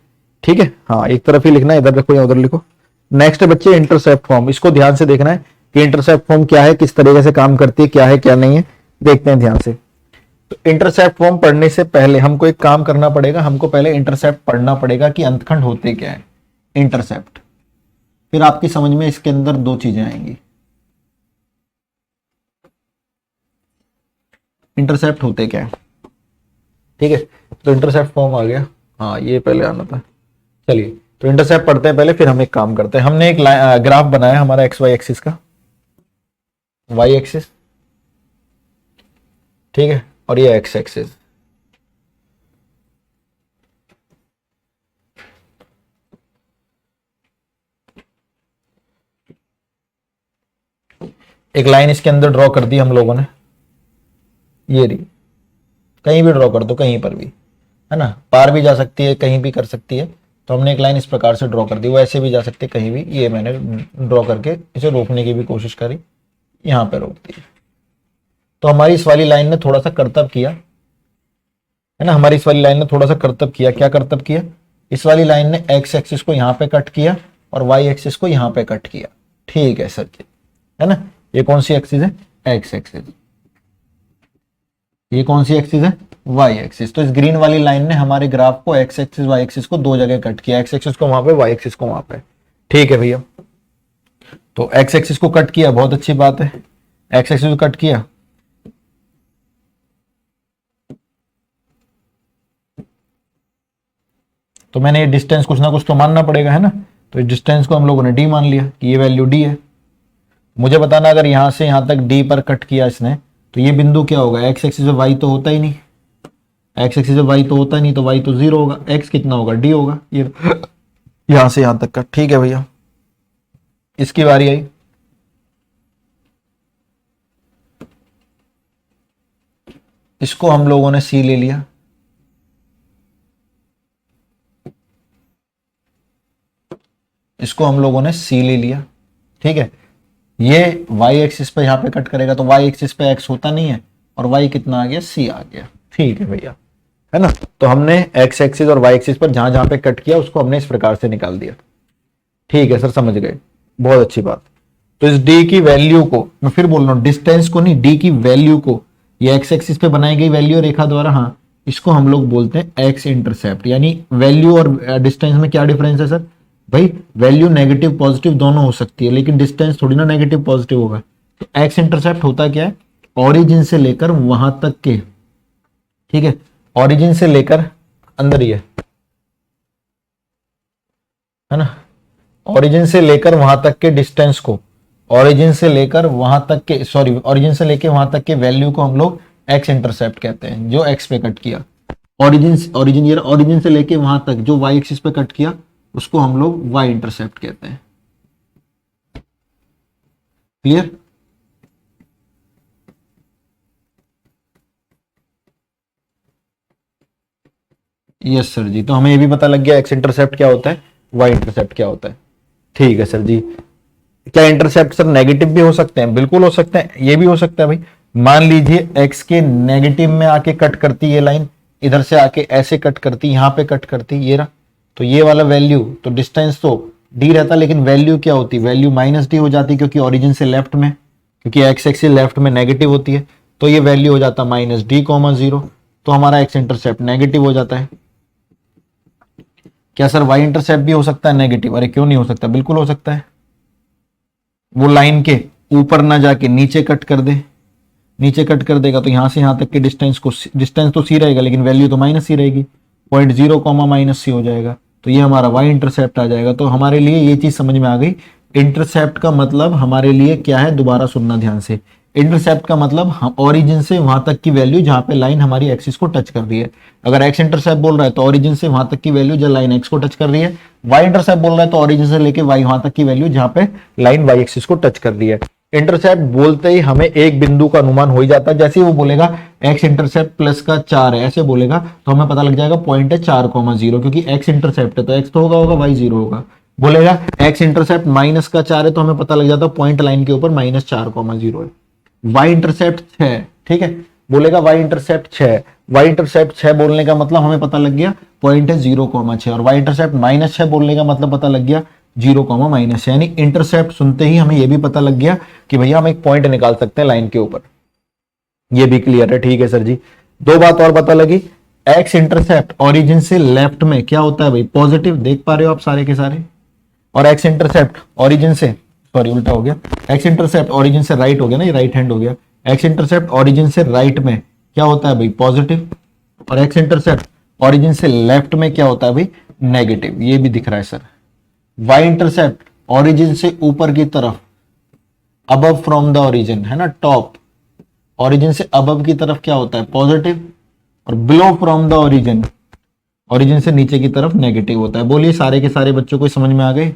ठीक है हाँ एक तरफ ही लिखना है, इधर लिखो या उधर लिखो। नेक्स्ट है बच्चे इंटरसेप्ट फॉर्म, इसको ध्यान से देखना है कि इंटरसेप्ट फॉर्म क्या है, किस तरीके से काम करती है, क्या है क्या नहीं है, देखते हैं ध्यान से। तो इंटरसेप्ट फॉर्म पढ़ने से पहले हमको एक काम करना पड़ेगा, हमको पहले इंटरसेप्ट पढ़ना पड़ेगा कि अंतखंड होते क्या है, इंटरसेप्ट। फिर आपकी समझ में इसके अंदर 2 चीजें आएंगी, इंटरसेप्ट होते क्या है। ठीक है, तो इंटरसेप्ट फॉर्म आ गया, हाँ ये पहले आना था। चलिए तो इंटरसेप्ट पढ़ते हैं पहले, फिर हम एक काम करते हैं। हमने एक ग्राफ बनाया हमारा एक्स वाई एक्सिस का, वाई एक्सिस ठीक है, और ये एक्स एक्सिस। एक लाइन इसके अंदर ड्रॉ कर दी हम लोगों ने, ये रही, कहीं भी ड्रॉ कर दो, कहीं पर भी, है ना, पार भी जा सकती है, कहीं भी कर सकती है। तो हमने एक लाइन इस प्रकार से ड्रॉ कर दी, वो ऐसे भी जा सकती है कहीं भी, ये मैंने ड्रॉ करके इसे रोकने की भी कोशिश करी, यहां पे रोक दी। तो हमारी इस वाली लाइन ने थोड़ा सा करतब किया, है ना, हमारी इस वाली लाइन ने थोड़ा सा करतब किया। क्या करतब किया, इस वाली लाइन ने एक्स एक्सिस को यहां पे कट किया और वाई एक्सिस को यहां पे कट किया। ठीक है सर जी, है ना, ये कौन सी एक्सिस है, एक्स एक्सिस, ये कौन सी एक्सिस है, वाई एक्सिस। तो इस ग्रीन वाली लाइन ने हमारे ग्राफ को एक्स एक्सिस वाई एक्सिस को 2 जगह कट किया, एक्स एक्सिस को वहां पे, वाई एक्सिस को वहां पे। ठीक है भैया, तो एक्स एक्सिस को कट किया, बहुत अच्छी बात है, एक्स एक्सिस को कट किया। तो मैंने ये डिस्टेंस कुछ ना कुछ तो मानना पड़ेगा, है ना, तो इस डिस्टेंस को हम लोगों ने डी मान लिया कि ये वैल्यू डी है। मुझे बताना अगर यहां से यहां तक डी पर कट किया इसने, तो ये बिंदु क्या होगा, एक्स एक्सिस पे वाई तो होता ही नहीं, एक्स एक्सिस पे वाई तो होता ही नहीं, तो वाई तो 0 होगा, एक्स कितना होगा, डी होगा, ये यहां से यहां तक का। ठीक है भैया, इसकी बारी आई। इसको हम लोगों ने सी ले लिया, इसको हम लोगों ने सी ले लिया। ठीक है, ये वाई एक्सिस पे यहां पे कट करेगा, तो वाई एक्सिस पे एक्स होता नहीं है, और वाई कितना आ गया, सी आ गया। ठीक है भैया, है ना, तो हमने एक्स एक्सिस और वाई एक्सिस पर जहां जहां पे कट किया उसको हमने इस प्रकार से निकाल दिया। ठीक है सर, समझ गए, बहुत अच्छी बात। तो इस डी की वैल्यू को, मैं फिर बोल रहा हूं, डिस्टेंस को नहीं, डी की वैल्यू को, ये एक्स एक्सिस पे बनाई गई वैल्यू रेखा द्वारा, हाँ इसको हम लोग बोलते हैं एक्स इंटरसेप्ट। यानी वैल्यू और डिस्टेंस में क्या डिफरेंस है सर, भाई वैल्यू नेगेटिव पॉजिटिव दोनों हो सकती है, लेकिन डिस्टेंस थोड़ी ना नेगेटिव पॉजिटिव होगा। तो एक्स इंटरसेप्ट होता क्या है, ऑरिजिन से लेकर वहां तक के, ठीक है, ऑरिजिन से लेकर अंदर ही है ना, ऑरिजिन से लेकर वहां तक के डिस्टेंस को, ऑरिजिन से लेकर वहां तक के, सॉरी ऑरिजिन से लेकर वहां तक के वैल्यू को हम लोग एक्स इंटरसेप्ट कहते हैं, जो एक्स पे कट किया। ऑरिजिन ये ऑरिजिन से लेके वहां तक जो वाई एक्सिस पे कट किया उसको हम लोग वाई इंटरसेप्ट कहते हैं। क्लियर, यस सर जी, तो हमें ये भी पता लग गया एक्स इंटरसेप्ट क्या होता है, वाई इंटरसेप्ट क्या होता है। ठीक है सर जी, क्या इंटरसेप्ट सर नेगेटिव भी हो सकते हैं, बिल्कुल हो सकते हैं, ये भी हो सकता है भाई। मान लीजिए एक्स के नेगेटिव में आके कट करती है लाइन, इधर से आके ऐसे कट करती, यहाँ पे कट करती, ये रहा, तो ये वाला वैल्यू, तो डिस्टेंस तो डी रहता, लेकिन वैल्यू क्या होती, वैल्यू माइनस डी हो जाती, क्योंकि ओरिजिन से लेफ्ट में, क्योंकि एक्स एक्सिस लेफ्ट में नेगेटिव होती है, तो ये वैल्यू हो जाता माइनस डी कॉमा जीरो, तो हमारा एक्स इंटरसेप्ट नेगेटिव हो जाता है। क्या सर वाई इंटरसेप्ट भी हो सकता है नेगेटिव? अरे क्यों नहीं हो सकता, बिल्कुल हो सकता है। वो लाइन के ऊपर ना जाके नीचे कट कर दे, नीचे कट कर देगा तो यहां से यहां तक के डिस्टेंस तो सी रहेगा, लेकिन वैल्यू तो माइनस सी रहेगी, 0.0 कॉमा माइनस सी हो जाएगा, तो ये हमारा वाई इंटरसेप्ट आ जाएगा। तो हमारे लिए ये चीज समझ में आ गई, इंटरसेप्ट का मतलब हमारे लिए क्या है, दोबारा सुनना ध्यान से। इंटरसेप्ट का मतलब ओरिजिन से वहां तक की वैल्यू जहां पे लाइन हमारी एक्सिस को टच कर रही है। अगर एक्स इंटरसेप्ट बोल रहा है तो ओरिजिन से वहां तक की वैल्यू जो लाइन एक्स को टच कर रही है। वाई इंटरसेप्ट बोल रहा है तो ओरिजिन से लेके वाई वहां तक की वैल्यू जहां पे लाइन वाई एक्सिस को टच कर रही है। इंटरसेप्ट बोलते ही हमें एक बिंदु का अनुमान हो ही जाता है। जैसे ही वो बोलेगा एक्स इंटरसेप्ट प्लस का 4 है, ऐसे बोलेगा तो हमें पता लग जाएगा पॉइंट है 4,0, क्योंकि एक्स इंटरसेप्ट है तो एक्स तो होगा वाई 0 होगा। बोलेगा एक्स इंटरसेप्ट माइनस का 4 है तो हमें पता लग जाता है पॉइंट लाइन के ऊपर -4,0 है। वाई इंटरसेप्ट 6, ठीक है, बोलेगा वाई इंटरसेप्ट 6, वाई इंटरसेप्ट 6 बोलने का मतलब हमें पता लग गया पॉइंट है 0,6, और वाई इंटरसेप्ट -6 बोलने का मतलब पता लग गया 0,-, यानी इंटरसेप्ट सुनते ही हमें यह भी पता लग गया कि भैया हम एक पॉइंट निकाल सकते हैं लाइन के ऊपर। ये भी क्लियर है, ठीक है सर जी। दो बात और पता लगी, एक्स इंटरसेप्ट ओरिजिन से लेफ्ट में क्या होता है भाई, पॉजिटिव, देख पा रहे हो आप सारे के सारे, और एक्स इंटरसेप्ट ओरिजिन से, सॉरी उल्टा हो गया, एक्स इंटरसेप्ट ओरिजिन से राइट हो गया ना, ये राइट हैंड हो गया, एक्स इंटरसेप्ट ओरिजिन से राइट में क्या होता है भाई, पॉजिटिव, और एक्स इंटरसेप्ट ओरिजिन से लेफ्ट में क्या होता है भाई, नेगेटिव। ये भी दिख रहा है सर। वाई इंटरसेप्ट ओरिजिन से ऊपर की तरफ, अबव फ्रॉम द ओरिजिन, है ना, टॉप, ओरिजिन से अबव की तरफ क्या होता है, पॉजिटिव, और below from the origin, origin से नीचे की तरफ नेगेटिव होता है। बोलिए सारे के सारे बच्चों को समझ में आ गए?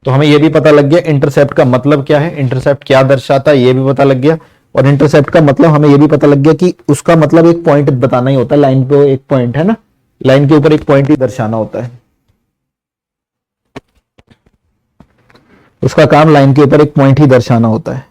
तो हमें यह भी पता लग गया इंटरसेप्ट का मतलब क्या है, इंटरसेप्ट क्या दर्शाता है ये भी पता लग गया, और इंटरसेप्ट का मतलब हमें यह भी पता लग गया कि उसका मतलब एक पॉइंट बताना ही होता है, लाइन पे एक पॉइंट है ना, लाइन के ऊपर एक पॉइंट ही दर्शाना होता है, उसका काम लाइन के ऊपर एक पॉइंट ही दर्शाना होता है।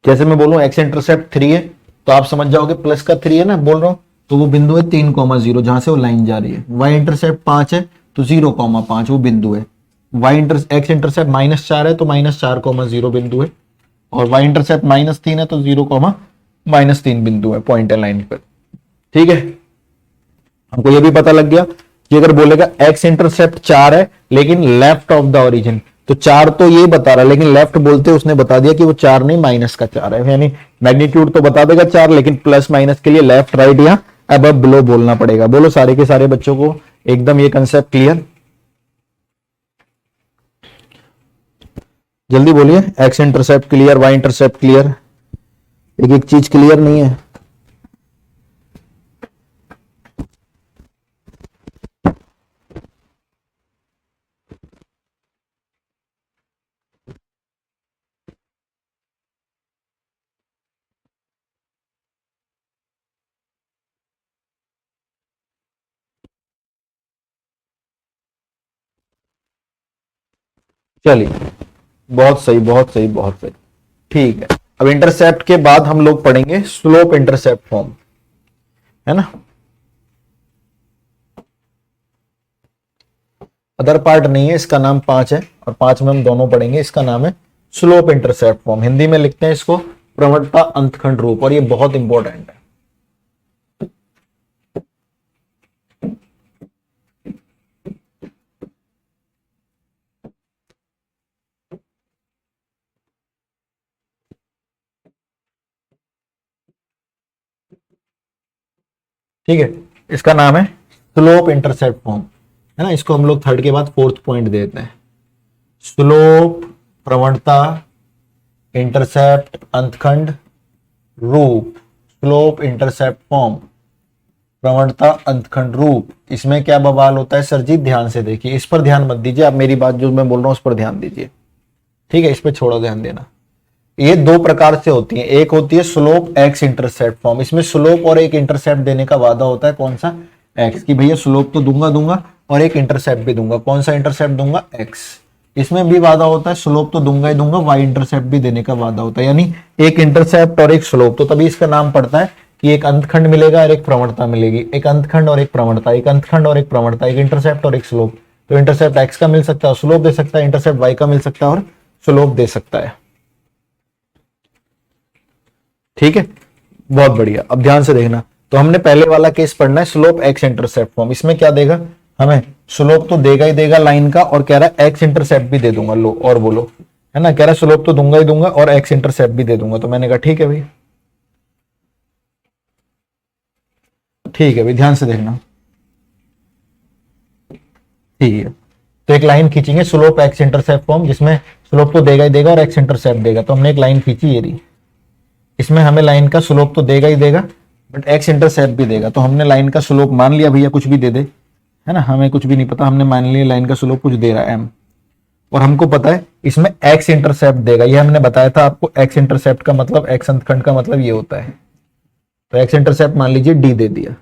जैसे मैं बोलूं एक्स इंटरसेप्ट 3 है तो आप समझ जाओगे प्लस का 3 है ना, बोल रहा हूं तो वो बिंदु है 3,0 जहां से वो लाइन जा रही है। वाई इंटरसेप्ट 5 है तो 0,5 वो बिंदु है। एक्स इंटरसेप्ट -4 है तो -4,0 बिंदु है, और वाई इंटरसेप्ट -3 है तो 0,-3 बिंदु है, पॉइंट है लाइन पर। ठीक है, हमको ये भी पता लग गया कि अगर बोलेगा एक्स इंटरसेप्ट 4 है लेकिन लेफ्ट ऑफ द ओरिजिन, तो 4 तो ये बता रहा है लेकिन लेफ्ट बोलते उसने बता दिया कि वो 4 नहीं माइनस का 4 है, यानी मैग्नीट्यूड तो बता देगा 4 लेकिन प्लस माइनस के लिए लेफ्ट राइट या अबव बिलो बोलना पड़ेगा। बोलो सारे के सारे बच्चों को एकदम ये कंसेप्ट क्लियर? जल्दी बोलिए, x intercept clear, y intercept clear, एक एक चीज क्लियर नहीं है। चलिए, बहुत सही बहुत सही बहुत सही, ठीक है। अब इंटरसेप्ट के बाद हम लोग पढ़ेंगे स्लोप इंटरसेप्ट फॉर्म, है ना। अदर पार्ट नहीं है, इसका नाम 5 है और 5 में हम दोनों पढ़ेंगे। इसका नाम है स्लोप इंटरसेप्ट फॉर्म, हिंदी में लिखते हैं इसको प्रवणता अंतखंड रूप, और ये बहुत इंपॉर्टेंट है। ठीक है, इसका नाम है स्लोप इंटरसेप्ट फॉर्म, है ना। इसको हम लोग थर्ड के बाद फोर्थ पॉइंट देते हैं। स्लोप प्रवणता इंटरसेप्ट अंतखंड रूप, स्लोप इंटरसेप्ट फॉर्म, प्रवणता अंतखंड रूप। इसमें क्या बवाल होता है सर जी, ध्यान से देखिए, इस पर ध्यान मत दीजिए आप, मेरी बात जो मैं बोल रहा हूं उस पर ध्यान दीजिए, ठीक है, इस पर छोड़ो ध्यान देना। ये दो प्रकार से होती है, एक होती है स्लोप एक्स इंटरसेप्ट फॉर्म, इसमें स्लोप और एक इंटरसेप्ट देने का वादा होता है, कौन सा, एक्स, की भैया स्लोप तो दूंगा और एक इंटरसेप्ट भी दूंगा। कौन सा इंटरसेप्ट दूंगा, एक्स। इसमें भी वादा होता है, स्लोप तो दूंगा ही दूंगा, वाई इंटरसेप्ट भी देने का वादा होता है, यानी एक इंटरसेप्ट और एक स्लोप, तो तभी इसका नाम पड़ता है कि एक अंतखंड मिलेगा और एक प्रवणता मिलेगी, एक अंतखंड और एक प्रवणता, एक अंतखंड और एक प्रवणता, एक इंटरसेप्ट और एक स्लोप। तो इंटरसेप्ट एक्स का मिल सकता है, स्लोप दे सकता है, इंटरसेप्ट वाई का मिल सकता है और स्लोप दे सकता है। ठीक है, बहुत बढ़िया। अब ध्यान से देखना, तो हमने पहले वाला केस पढ़ना है, स्लोप एक्स इंटरसेप्ट फॉर्म। इसमें क्या देगा हमें, स्लोप तो देगा ही देगा लाइन का, और कह रहा है एक्स इंटरसेप्ट भी दे दूंगा। लो और बोलो, है ना, कह रहा है स्लोप तो दूंगा ही दूंगा और एक्स इंटरसेप्ट भी दे दूंगा। तो मैंने कहा ठीक है भाई, ठीक है भाई, ध्यान से देखना। ठीक है, तो एक लाइन खींचेंगे स्लोप एक्स इंटरसेप्ट फॉर्म, जिसमें स्लोप तो देगा ही देगा और एक्स इंटरसेप्ट देगा। तो हमने एक लाइन खींची ये रही, इसमें हमें लाइन का स्लोप तो देगा ही देगा बट एक्स इंटरसेप्ट भी देगा। तो हमने लाइन का स्लोप मान लिया भैया, कुछ भी दे दे, है ना, हमें कुछ भी नहीं पता, हमने मान लिया लाइन का स्लोप कुछ दे रहा है एम, और हमको पता है इसमें एक्स इंटरसेप्ट देगा। ये हमने बताया था आपको, एक्स इंटरसेप्ट का मतलब, एक्स अंतखंड का मतलब ये होता है। तो एक्स इंटरसेप्ट मान लीजिए डी दे दिया।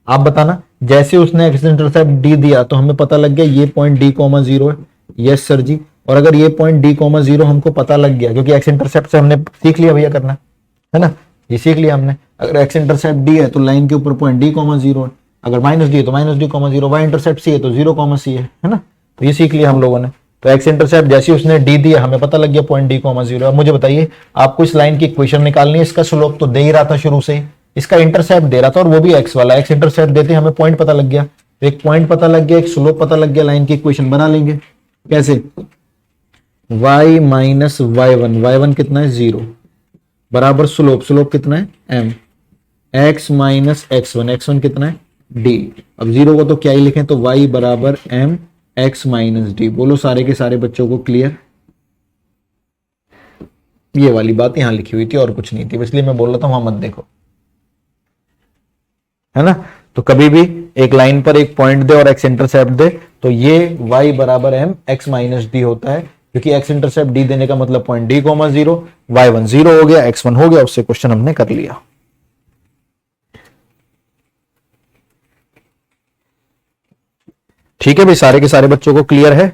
आप बताना, जैसे उसने एक्स इंटरसेप्ट डी दिया तो हमें पता लग गया ये पॉइंट डी कॉमा जीरो है। यस सर जी, और अगर ये पॉइंट डी कॉमा जीरो हमको पता लग गया, क्योंकि एक्स इंटरसेप्ट से हमने सीख लिया भैया करना, है ना, ये सीख लिया हमने। अगर एक्स इंटरसेप्ट डी है तो लाइन के ऊपर पॉइंट डी कॉमा जीरो है, अगर माइनस डी है तो minus d comma zero, y intercept c है तो जीरो कॉमा सी है ना। तो ये सीख लिया हम लोगों ने। तो एक्स इंटरसेप्ट जैसे उसने डी दिया हमें पता लग गया पॉइंट डी कॉमा जीरो। अब मुझे बताइए, आपको इस लाइन की इक्वेशन निकालनी है, इसका स्लोप तो दे ही रहा था शुरू से ही, इसका इंटरसेप्ट दे रहा था और वो भी एक्स वाला। एक्स इंटरसेप्ट देते हमें पॉइंट पता लग गया, एक पॉइंट पता लग गया, एक स्लोप पता लग गया, लाइन की इक्वेशन बना लेंगे। कैसे, y माइनस वाई वन कितना है जीरो, बराबर स्लोप कितना है m, x minus x one कितना है d। अब जीरो को तो क्या ही लिखें, तो y बराबर m x माइनस डी। बोलो सारे के सारे बच्चों को क्लियर। ये वाली बात यहां लिखी हुई थी और कुछ नहीं थी, इसलिए मैं बोल रहा था वहां मत देखो, है ना। तो कभी भी एक लाइन पर एक पॉइंट दे और एक्स इंटरसेप्ट दे तो ये y बराबर m x माइनस डी होता है, क्योंकि एक्स इंटरसेप्ट डी देने का मतलब point D comma zero, y one zero हो गया, x1 हो गया, उससे क्वेश्चन हमने कर लिया। ठीक है भाई, सारे के सारे बच्चों को क्लियर है,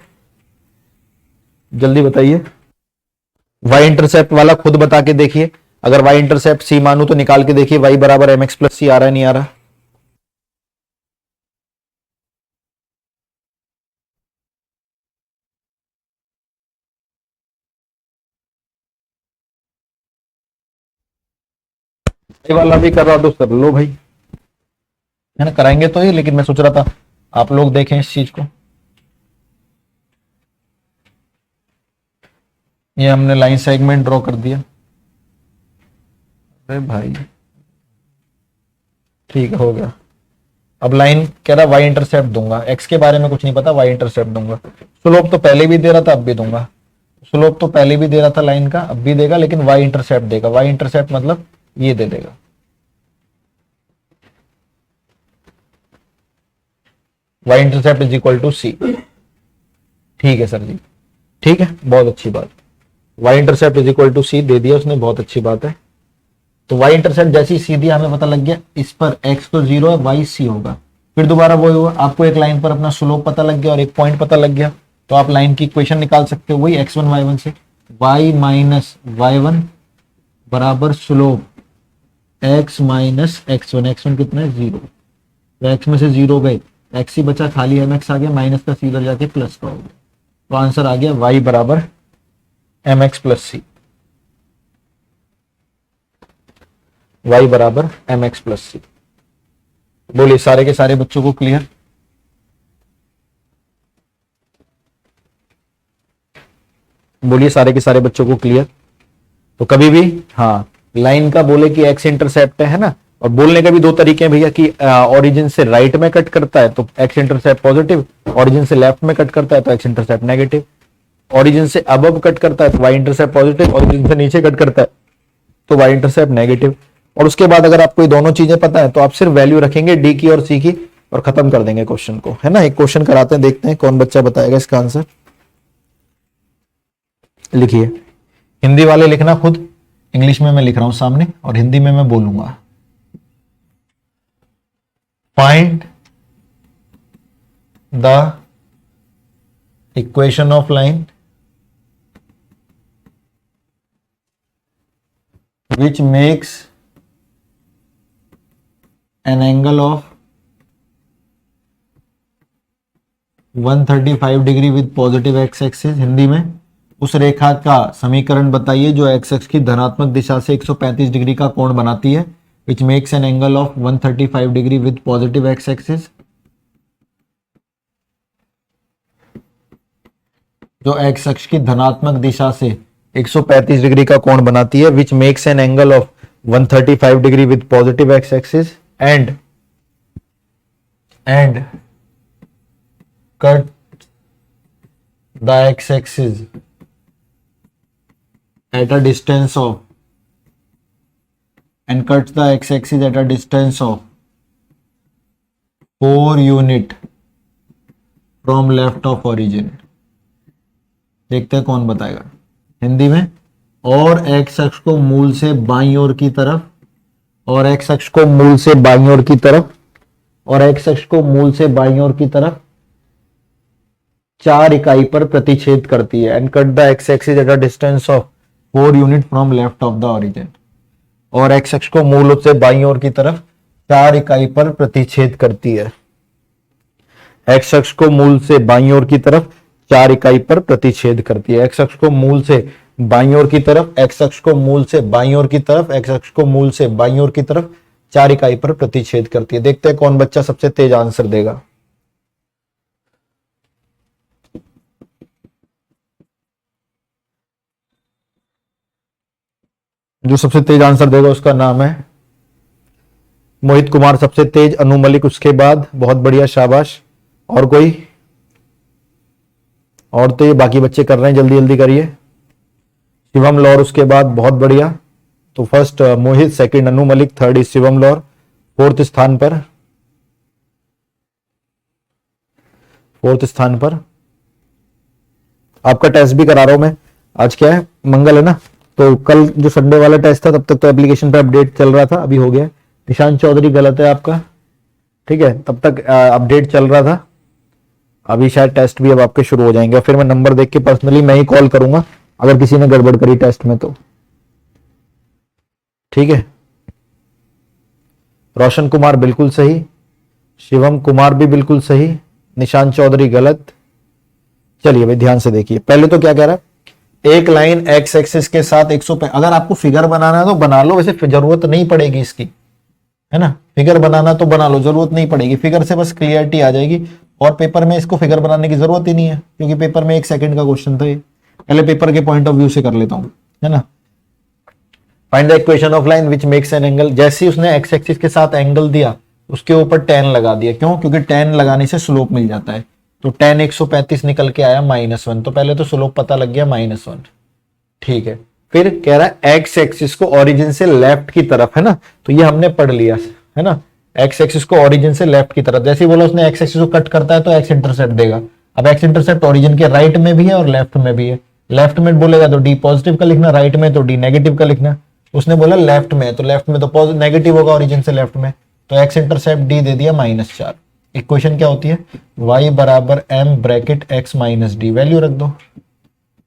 जल्दी बताइए। वाई इंटरसेप्ट वाला खुद बता के देखिए, अगर वाई इंटरसेप्ट सी मानू तो निकाल के देखिए, वाई बराबर एम एक्स प्लस सी आ रहा है नहीं आ रहा। ये वाला भी कर रहा तो कर लो भाई, है ना, कराएंगे तो ही, लेकिन मैं सोच रहा था आप लोग देखें इस चीज को। ये हमने लाइन सेगमेंट ड्रॉ कर दिया, अरे भाई ठीक है, हो गया। अब लाइन कह रहा वाई इंटरसेप्ट दूंगा, एक्स के बारे में कुछ नहीं पता, वाई इंटरसेप्ट दूंगा। स्लोप तो पहले भी दे रहा था अब भी दूंगा, स्लोप तो पहले भी दे रहा था लाइन का अब भी देगा, लेकिन वाई इंटरसेप्ट देगा। वाई इंटरसेप्ट मतलब ये दे देगा, y intercept is equal to c. ठीक है सर जी, ठीक है, बहुत अच्छी बात। Y intercept is equal to c दे दिया उसने, बहुत अच्छी बात है। तो वाई इंटरसेप्ट जैसी सी दिया हमें पता लग गया, इस पर एक्स तो जीरो है, वाई सी होगा। फिर दोबारा वो हुआ, आपको एक लाइन पर अपना स्लोप पता लग गया और एक पॉइंट पता लग गया, तो आप लाइन की इक्वेशन निकाल सकते हो वही x1 y1 से, y माइनस y1 बराबर slope x minus x1। x1 कितना है जीरो, तो x में से जीरो गए, x ही बचा, खाली mx आ गया, माइनस का सी इधर जाके प्लस का हो गया, तो आंसर आ गया y बराबर mx प्लस सी, y बराबर mx प्लस सी। बोलिए सारे के सारे बच्चों को क्लियर। बोलिए सारे के सारे बच्चों को क्लियर। तो कभी भी हाँ, लाइन का बोले कि एक्स इंटरसेप्ट है ना, और बोलने के भी दो तरीके हैं भैया, कि ओरिजिन से राइट में कट करता है तो एक्स इंटरसेप्ट पॉजिटिव, ओरिजिन से लेफ्ट में कट करता है तो एक्स इंटरसेप्ट नेगेटिव, ओरिजिन से अबव कट करता है तो वाई इंटरसेप्ट पॉजिटिव, ओरिजिन से नीचे कट करता है तो वाई इंटरसेप्ट नेगेटिव। और उसके बाद अगर आपको ये दोनों चीजें पता है तो आप सिर्फ वैल्यू रखेंगे डी की और सी की और खत्म कर देंगे क्वेश्चन को, है ना। एक क्वेश्चन कराते हैं, देखते हैं कौन बच्चा बताएगा इसका आंसर। लिखिए, हिंदी वाले लिखना खुद, इंग्लिश में मैं लिख रहा हूं सामने और हिंदी में मैं बोलूंगा। Find the equation of line which makes an angle of 135 degree with positive x axis. Hindi में उस रेखा का समीकरण बताइए जो एक्स एक्स की धनात्मक दिशा से 135 डिग्री का कोण बनाती है, which makes an angle of 135 degree with positive x axis. जो एक्स अक्ष की धनात्मक दिशा से 135 डिग्री का कोण बनाती है, which makes an angle of 135 degree with positive x axis and cut the x axis at a distance of cuts the x axis at a distance of 4 unit from left of origin। देखते हैं कौन बताएगा हिंदी में। और x अक्ष को मूल से बाईं ओर की तरफ, और x अक्ष को मूल से बाईं ओर की तरफ, और x अक्ष को मूल से बाईं ओर की तरफ 4 इकाई पर प्रतिच्छेद करती है। And cut the x axis at a distance of 4 unit from left of the origin. और एक्स अक्ष को मूल से बाईं ओर की तरफ 4 इकाई पर प्रतिच्छेद करती है। एक्स अक्ष को मूल से बाईं ओर की तरफ 4 इकाई पर प्रतिच्छेद करती है। एक्स अक्ष को मूल से बाईं ओर की तरफ, एक्स अक्ष को मूल से बाईं ओर की तरफ, एक्स अक्ष को मूल से बाईं ओर की तरफ 4 इकाई पर प्रतिच्छेद करती है। देखते हैं कौन बच्चा सबसे तेज आंसर देगा। जो सबसे तेज आंसर देगा उसका नाम है मोहित कुमार, सबसे तेज। अनु मलिक उसके बाद। बहुत बढ़िया, शाबाश। और कोई? और तो ये बाकी बच्चे कर रहे हैं, जल्दी जल्दी करिए। शिवम लौर उसके बाद। बहुत बढ़िया। तो first Mohit, second Anu Malik, third is Shivam Laur, fourth स्थान पर आपका टेस्ट भी करा रहा हूं मैं। आज क्या है, मंगल है ना, तो कल जो संडे वाला टेस्ट था तब तक तो एप्लीकेशन पे अपडेट चल रहा था, अभी हो गया। निशान चौधरी गलत है आपका, ठीक है, तब तक अपडेट चल रहा था, अभी शायद टेस्ट भी अब आपके शुरू हो जाएंगे। फिर मैं नंबर देख के पर्सनली मैं ही कॉल करूंगा अगर किसी ने गड़बड़ करी टेस्ट में तो, ठीक है। रोशन कुमार बिल्कुल सही, शिवम कुमार भी बिल्कुल सही, निशान चौधरी गलत। चलिए भाई ध्यान से देखिए, पहले तो क्या कह रहा है, एक लाइन एक्स एक्सिस के साथ 100, अगर आपको फिगर बनाना है तो बना लो, वैसे जरूरत नहीं पड़ेगी इसकी, है ना। फिगर बनाना तो बना लो, जरूरत नहीं पड़ेगी, फिगर से बस क्लियरिटी आ जाएगी। और पेपर में इसको फिगर बनाने की जरूरत ही नहीं है, क्योंकि पेपर में 1 सेकंड का क्वेश्चन था ये। पहले पेपर के पॉइंट ऑफ व्यू से कर लेता हूं, है ना। Find the equation of line which makes an angle. जैसे ही उसने एक्स एक्सिस के साथ एंगल दिया, उसके ऊपर tan लगा दिया। क्यों? क्योंकि tan लगाने से स्लोप मिल जाता है। तो tan 135 निकल के आया -1, तो पहले तो स्लोप पता लग गया -1, ठीक है। फिर कह रहा है एक्स एक्सिस को ओरिजिन से लेफ्ट की तरफ, है ना, तो ये हमने पढ़ लिया, है ना। एक्स एक्सिस को ओरिजिन से लेफ्ट की तरफ, जैसे ही बोला उसने एक्स एक्सिस को कट करता है तो एक्स इंटरसेप्ट देगा। अब एक्स इंटरसेप्ट ओरिजिन के राइट में भी है और लेफ्ट में भी है। लेफ्ट में बोलेगा तो डी पॉजिटिव का लिखना, राइट में तो डी नेगेटिव का लिखना। उसने बोला लेफ्ट में, तो लेफ्ट में तो नेगेटिव होगा ओरिजिन से लेफ्ट में, तो एक्स इंटरसेप्ट डी दे दिया -4। इक्वेशन क्या होती है, y बराबर m bracket x minus D, value रख दो।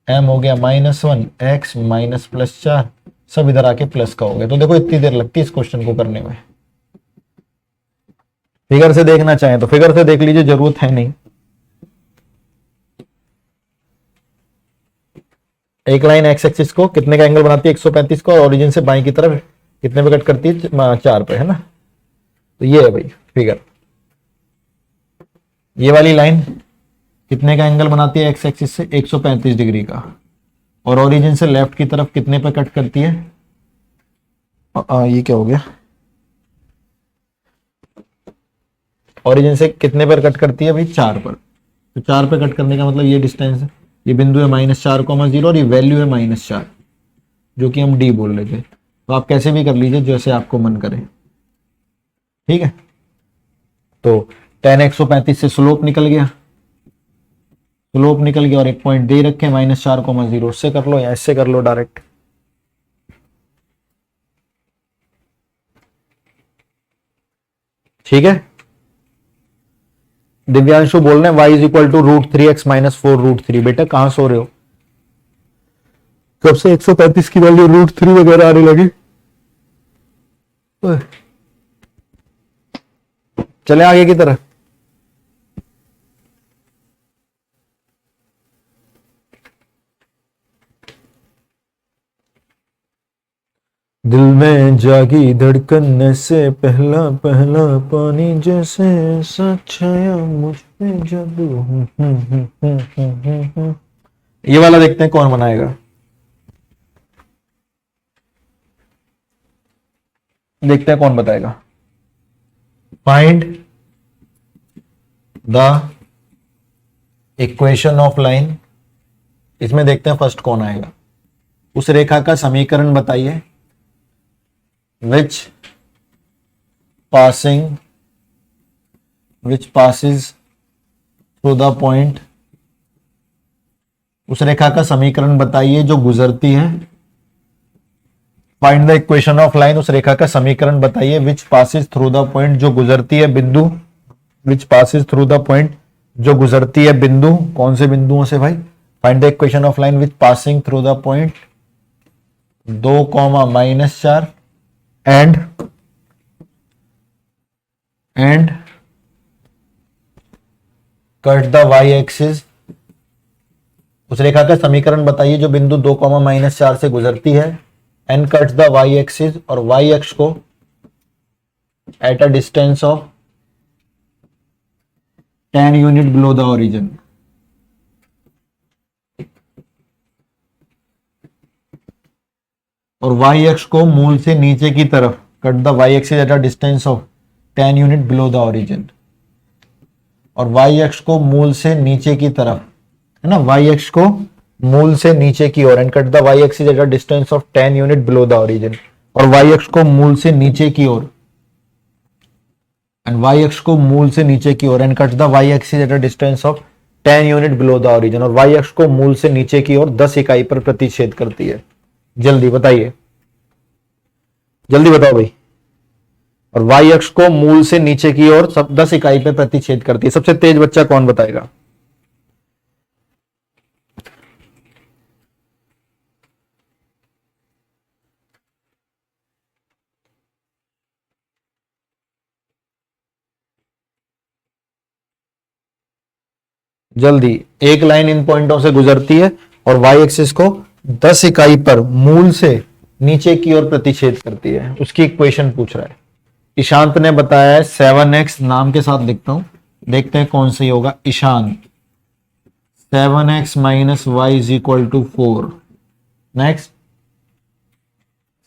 m हो गया -1, x माइनस +4, सब इधर आके प्लस का हो गया। तो देखो इतनी देर लगती है इस क्वेश्चन को करने में। फिगर से देखना चाहें तो फिगर से देख लीजिए, जरूरत है नहीं। एक लाइन एक्स एक्सिस को कितने का एंगल बनाती है, 135 को, और ओरिजिन से बाईं की तरफ कितने पे कट करती है, 4 पे, है ना। तो ये है भाई फिगर। ये वाली लाइन कितने का एंगल बनाती है एक्स एक्सिस से, 135 डिग्री का, और ओरिजिन से लेफ्ट की तरफ कितने पे कट करती है। ये क्या हो गया, ओरिजिन से कितने पर कट करती है भाई, 4 पर। तो 4 पे कट करने का मतलब ये डिस्टेंस है, ये बिंदु है -4,0 और ये वैल्यू है -4, जो कि हम डी बोल रहे थे। तो आप कैसे भी कर लीजिए, जैसे आपको मन करे, ठीक है। तो tan 135 से स्लोप निकल गया, और एक पॉइंट दे रखे -4,0, उससे कर लो या इससे कर लो डायरेक्ट। ठीक है। दिव्यांशु बोल रहे हैं y is equal to √3x - 4√3। बेटा कहां सो रहे हो, कब से 135 की वैल्यू √3 वगैरह आने लगी। चले आगे की तरफ। दिल में जागी धड़कन से पहला पहला पानी जैसे छाया मुझ पे जादू। ये वाला देखते हैं कौन बनाएगा। देखते हैं कौन बताएगा। Find the equation of line. इसमें देखते हैं फर्स्ट कौन आएगा। उस रेखा का समीकरण बताइए which passes through the point। उस रेखा का समीकरण बताइए जो गुजरती है। Find the equation of line. उस रेखा का समीकरण बताइए which passes through the point, जो गुजरती है बिंदु। which passes through the point, जो गुजरती है बिंदु। कौन से बिंदुओं से भाई? Find the equation of line which passing through the point 2, -4 and cut the y axis. उस रेखा का समीकरण बताइए जो बिंदु 2, -4 से गुजरती है and cuts the y axis, और y अक्ष को eight a distance of 10 unit below the origin. और y अक्ष को मूल से नीचे की तरफ, cut the y axis at a distance of 10 unit below the origin. और y अक्ष को मूल से नीचे की तरफ, है ना, y अक्ष को मूल से नीचे की ओर, and cut the y axis at a distance of 10 unit below the origin. और y अक्ष को मूल से नीचे की ओर, एंड y अक्ष को मूल से नीचे की ओर, and cut the y axis at a distance of 10 unit below the origin. और y अक्ष को मूल से नीचे की ओर 10 इकाई पर प्रतिच्छेद करती है। जल्दी बताइए, जल्दी बताओ भाई। और y अक्ष को मूल से नीचे की ओर सब 10 इकाई पे प्रतिच्छेद करती है। सबसे तेज बच्चा कौन बताएगा? जल्दी। एक लाइन इन पॉइंटों से गुजरती है और y एक्सिस को 10 इकाई पर मूल से नीचे की ओर प्रतिच्छेद करती है। उसकी इक्वेशन पूछ रहा है। ईशांत ने बताया है 7x, नाम के साथ लिखता हूं, देखते हैं कौन सही होगा। Ishan 7x - y = 4। Next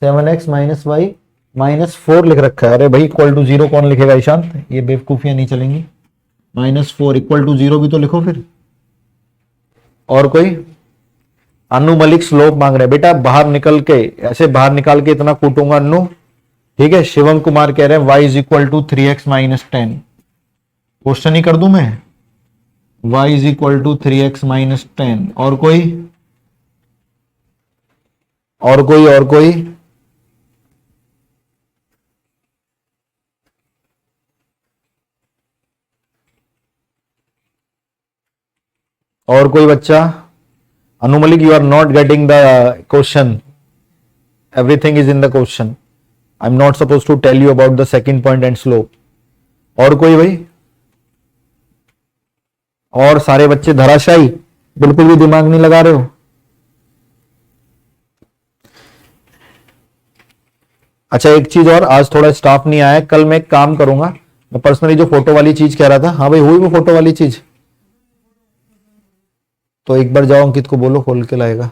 7x - y -4 लिख रखा है। अरे भाई =0 कौन लिखेगा ईशांत? ये बेवकूफियां नहीं चलेंगी। -4 = 0 भी तो लिखो फिर। और कोई? अनु मलिक स्लोप मांग रहे हैं। बेटा बाहर निकल के, ऐसे बाहर निकाल के इतना कूटूंगा अनु, ठीक है। शिवम कुमार कह रहे हैं y = 3x - 10। क्वेश्चन ही कर दूं मैं, y = 3x - 10। और कोई? और कोई? और कोई? और कोई बच्चा? Anu Malik, you are not getting the question. Everything is in the question. I am not suppose to tell you about the second point and slope. और कोई भाई? और सारे बच्चे धराशायी, बिल्कुल भी दिमाग नहीं लगा रहे हो। अच्छा एक चीज और, आज थोड़ा स्टाफ नहीं आया। कल मैं एक काम करूंगा, मैं पर्सनली जो फोटो वाली चीज कह रहा था, हाँ भाई हुई वो फोटो वाली चीज, तो एक बार जाओ अंकित को बोलो खोल के लाएगा,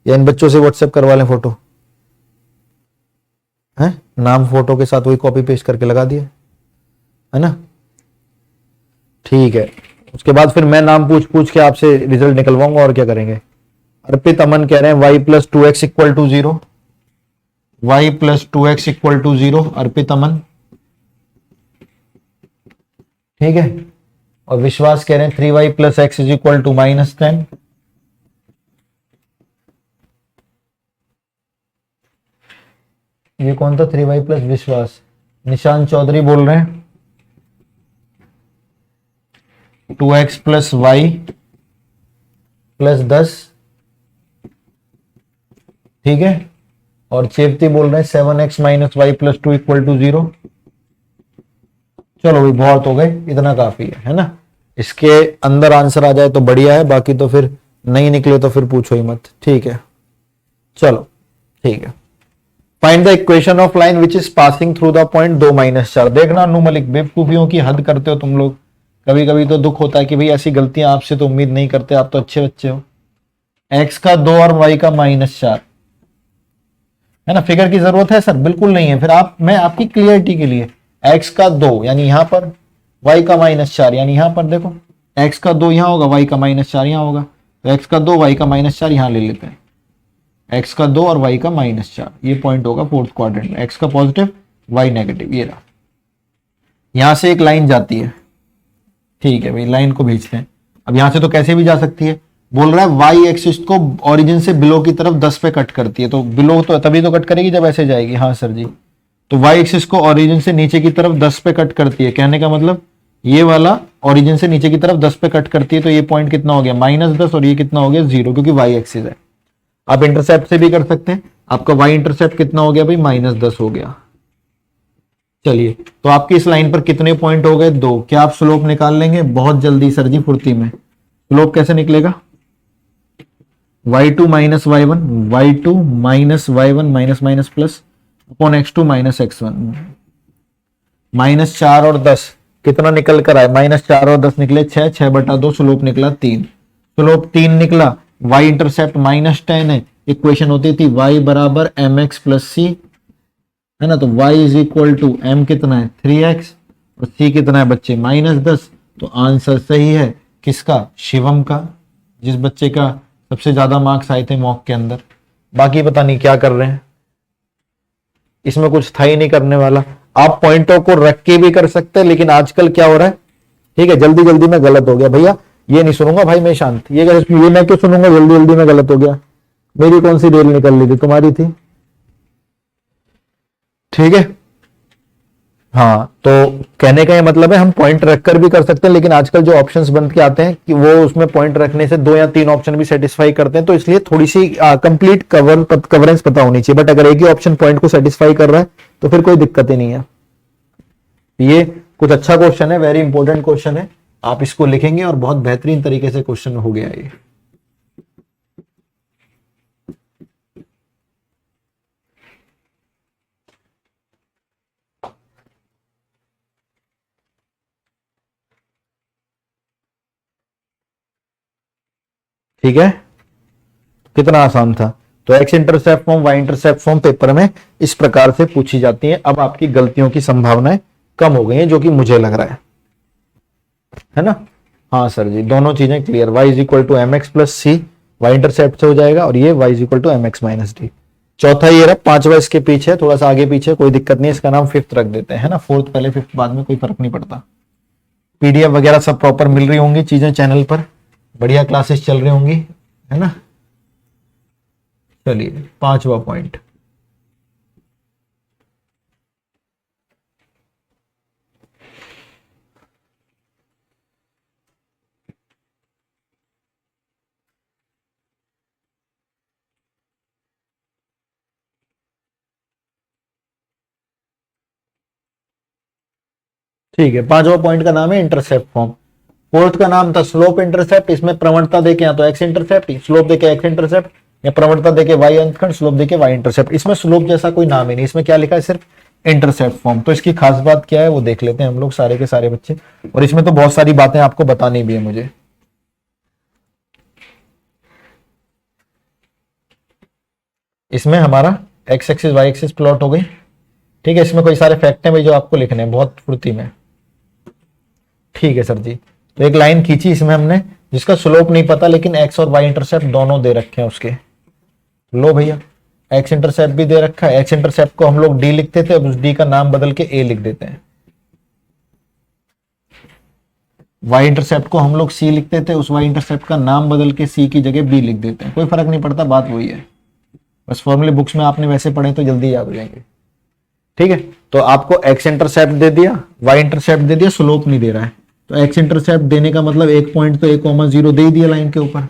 या इन बच्चों से व्हाट्सएप करवा लें फोटो, है नाम फोटो के साथ वही कॉपी पेस्ट करके लगा दिए, है ना। ठीक है, उसके बाद फिर मैं नाम पूछ पूछ के आपसे रिजल्ट निकलवाऊंगा। और क्या करेंगे? अर्पित अमन कह रहे हैं y + 2x = 0। y + 2x = 0। अर्पित अमन, ठीक है। और विश्वास कह रहे हैं 3y + x = -10। ये कौन था 3y + विश्वास? निशांत चौधरी बोल रहे हैं 2x + y + 10, ठीक है। और चेपती बोल रहे हैं 7x minus y plus 2 equal to 0। चलो भाई बहुत हो गए, इतना काफी है ना। इसके अंदर आंसर आ जाए तो बढ़िया है, बाकी तो फिर नहीं निकले तो फिर पूछो ही मत, ठीक है। चलो ठीक है। Find the equation of line which is passing through the point 2-4। देखना अनु मलिक, बेवकूफियों की हद करते हो तुम लोग। कभी कभी तो दुख होता है कि भाई ऐसी गलतियां आपसे तो उम्मीद नहीं करते, आप तो अच्छे बच्चे हो। x का 2 और y का -4 है ना। फिगर की जरूरत है सर? बिल्कुल नहीं है। फिर मैं आपकी क्लियरिटी के लिए x का 2 यानी यहां पर, y का -4 यानी यहां पर। देखो x का 2 यहां होगा, y का -4 यहां होगा, तो x का 2 y का -4 यहां ले लेते हैं। x का 2 और y का -4, ये पॉइंट होगा फोर्थ क्वाड्रेंट में। x का पॉजिटिव, y नेगेटिव, ये रहा। यहां से एक लाइन जाती है, ठीक है भाई, लाइन को भेजते हैं। अब यहां से तो कैसे भी जा सकती है। बोल रहा है वाई एक्सिस को ओरिजिन से बिलो की तरफ 10 पे कट करती है, तो बिलो तो तभी तो कट करेगी जब ऐसे जाएगी। हाँ सर जी, तो वाई एक्सिस को ओरिजिन से नीचे की तरफ 10 पे कट करती है। कहने का मतलब ये वाला ओरिजिन से नीचे की तरफ 10 पे कट करती है, तो ये पॉइंट कितना हो गया -10, और ये कितना हो गया 0, क्योंकि वाई एक्सिस है। आप इंटरसेप्ट से भी कर सकते हैं। आपका वाई इंटरसेप्ट कितना हो गया भाई, -10 हो गया। चलिए, तो आपकी इस लाइन पर कितने पॉइंट हो गए, 2। क्या आप स्लोप निकाल लेंगे? बहुत जल्दी सर जी, फुर्ती में। स्लोप कैसे निकलेगा? y2 minus y1, y2 minus y1 minus minus plus upon x2 minus x1। -4 और 10 कितना निकल कर आए? -4 और 10 निकले 6, 6/2, स्लोप निकला 3। स्लोप 3 निकला, y इंटरसेप्ट -10 है। इक्वेशन होती थी y बराबर mx प्लस c, है ना। तो y is equal to m कितना है 3x, और c कितना है बच्चे -10। तो आंसर सही है किसका? शिवम का, जिस बच्चे का सबसे ज्यादा मार्क्स आए थे मॉक के अंदर। बाकी पता नहीं क्या कर रहे हैं, इसमें कुछ था ही नहीं करने वाला। आप पॉइंटों को रख के भी कर सकते हैं, लेकिन आजकल क्या हो रहा है, ठीक है, जल्दी जल्दी में गलत हो गया भैया, ये नहीं सुनूंगा भाई मैं, शांत। ये मैं क्यों सुनूंगा, जल्दी जल्दी में गलत हो गया। मेरी कौन सी रेल निकल ली थी? तुम्हारी थी, ठीक है। हाँ, तो कहने का ये मतलब है हम पॉइंट रखकर भी कर सकते हैं, लेकिन आजकल जो ऑप्शंस बन के आते हैं कि वो उसमें पॉइंट रखने से 2 या 3 ऑप्शन भी सेटिस्फाई करते हैं, तो इसलिए थोड़ी सी कंप्लीट कवरेंस पता होनी चाहिए। बट अगर एक ही ऑप्शन पॉइंट को सेटिस्फाई कर रहा है तो फिर कोई दिक्कत ही नहीं है। ये कुछ अच्छा क्वेश्चन है, वेरी इंपॉर्टेंट क्वेश्चन है। आप इसको लिखेंगे और बहुत बेहतरीन तरीके से क्वेश्चन हो गया ये। ठीक है, कितना आसान था। तो x intercept form, y intercept form paper में इस प्रकार से पूछी जाती है। अब आपकी गलतियों की संभावनाएं कम हो गई हैं, जो कि मुझे लग रहा है ना। हाँ सर जी, दोनों चीजें clear. y is equal to m x plus c, y intercept से हो जाएगा, और ये y is equal to m x minus d. चौथा ये रहा, पांचवा इसके पीछे, थोड़ा सा आगे पीछे, कोई दिक्कत नहीं, इसका नाम फिफ्थ रख देते हैं, है ना। फोर्थ पहले, फिफ्थ बाद में, कोई फर्क नहीं पड़ता। पीडीएफ वगैरह सब प्रॉपर मिल रही होंगी चीजें चैनल पर, बढ़िया क्लासेस चल रही होंगी, है ना। चलिए, पांचवा पॉइंट, ठीक है। पांचवा पॉइंट का नाम है इंटरसेप्ट फॉर्म। फोर्थ का नाम था स्लोप इंटरसेप्ट। इसमें प्रवणता देके या तो एक्स इंटरसेप्ट, स्लोप देके एक्स इंटरसेप्ट, या प्रवणता देके वाई अंतखंड, स्लोप देके वाई इंटरसेप्ट। इसमें स्लोप जैसा कोई नाम ही नहीं, इसमें क्या लिखा है, सिर्फ इंटरसेप्ट फॉर्म। तो इसकी खास बात क्या है वो देख लेते हैं हम लोग, सारे के सारे बच्चे। और इसमें तो बहुत सारी बातें आपको बतानी भी है मुझे। इसमें हमारा x axis y axis plot हो गई, ठीक है। इसमें कोई सारे फैक्ट हैं भाई जो आपको लिखने हैं बहुत फुर्ती में, ठीक है सर जी। तो एक लाइन खींची इसमें हमने, जिसका स्लोप नहीं पता, लेकिन एक्स और वाई इंटरसेप्ट दोनों दे रखे हैं उसके। लो भैया, एक्स इंटरसेप्ट भी दे रखा है। एक्स इंटरसेप्ट को हम लोग डी लिखते थे, अब उस डी का नाम बदल के ए लिख देते हैं। वाई इंटरसेप्ट को हम लोग सी लिखते थे, उस वाई इंटरसेप्ट का नाम बदल के सी की जगह बी लिख देते हैं। कोई फर्क नहीं पड़ता, बात वही है। बस फॉर्मूले बुक्स में आपने वैसे पढ़े तो जल्दी याद हो जाएंगे, ठीक है। तो आपको एक्स इंटरसेप्ट दे दिया, वाई इंटरसेप्ट दे दिया, स्लोप नहीं दे रहा है। तो एक्स इंटरसेप्ट देने का मतलब एक पॉइंट तो 1,0 दे दिया लाइन के ऊपर।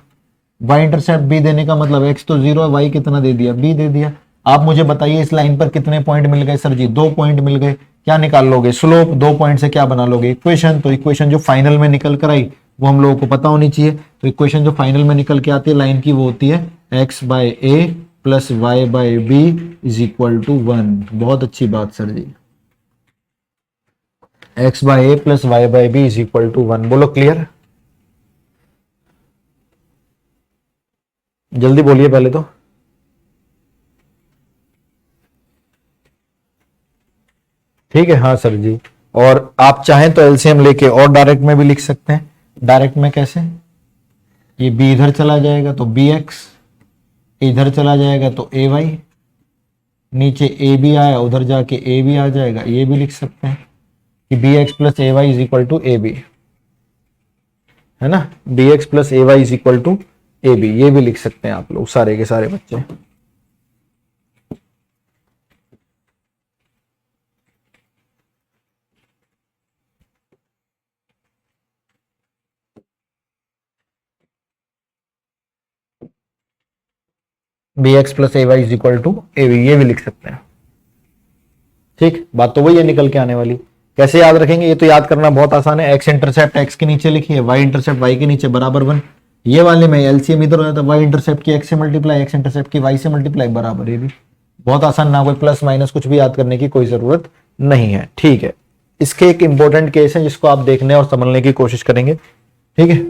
वाई इंटरसेप्ट बी देने का मतलब एक्स तो 0 है, वाई कितना दे दिया, बी दे दिया। आप मुझे बताइए इस लाइन पर कितने पॉइंट मिल गए सर जी? 2 पॉइंट मिल गए। क्या निकाल लोगे? स्लोप। 2 पॉइंट से क्या बना लोगे? इक्वेशन। तो इक्वेशन जो फाइनल में निकल कर आई वो हम लोगों को पता होनी चाहिए। तो इक्वेशन जो फाइनल में निकल के आती है लाइन की वो होती है x by a plus y by b is equal to 1। बहुत अच्छी बात sir ji. x by a plus y by b is equal to 1। बोलो क्लियर? जल्दी बोलिए पहले तो। ठीक है, हाँ सर जी। और आप चाहें तो एलसीएम लेके और डायरेक्ट में भी लिख सकते हैं। डायरेक्ट में कैसे? ये b इधर चला जाएगा तो bx, इधर चला जाएगा तो ay, नीचे a भी आया उधर जाके a भी आ जाएगा, ये भी लिख सकते हैं कि bx plus a y is equal to a b, है ना? bx plus a y is equal to a b, ये भी लिख सकते हैं आप लोग सारे के सारे बच्चे। bx plus a y is equal to a b, ये भी लिख सकते हैं। ठीक, बात तो वही है निकल के आने वाली। कैसे याद रखेंगे? ये तो याद करना बहुत आसान है। एक्स इंटरसेप्ट एक्स के नीचे लिखिए, वाई इंटरसेप्ट वाई के नीचे बराबर 1। ये वाले में एलसीएम इधर हो जाता है, वाई इंटरसेप्ट की एक्स से मल्टीप्लाई, एक्स इंटरसेप्ट की वाई से मल्टीप्लाई बराबर। ये भी बहुत आसान, ना कोई प्लस माइनस कुछ भी याद करने की कोई जरूरत नहीं है। ठीक है, इसके एक इंपॉर्टेंट केस है जिसको आप देखने और समझने की कोशिश करेंगे। ठीक है,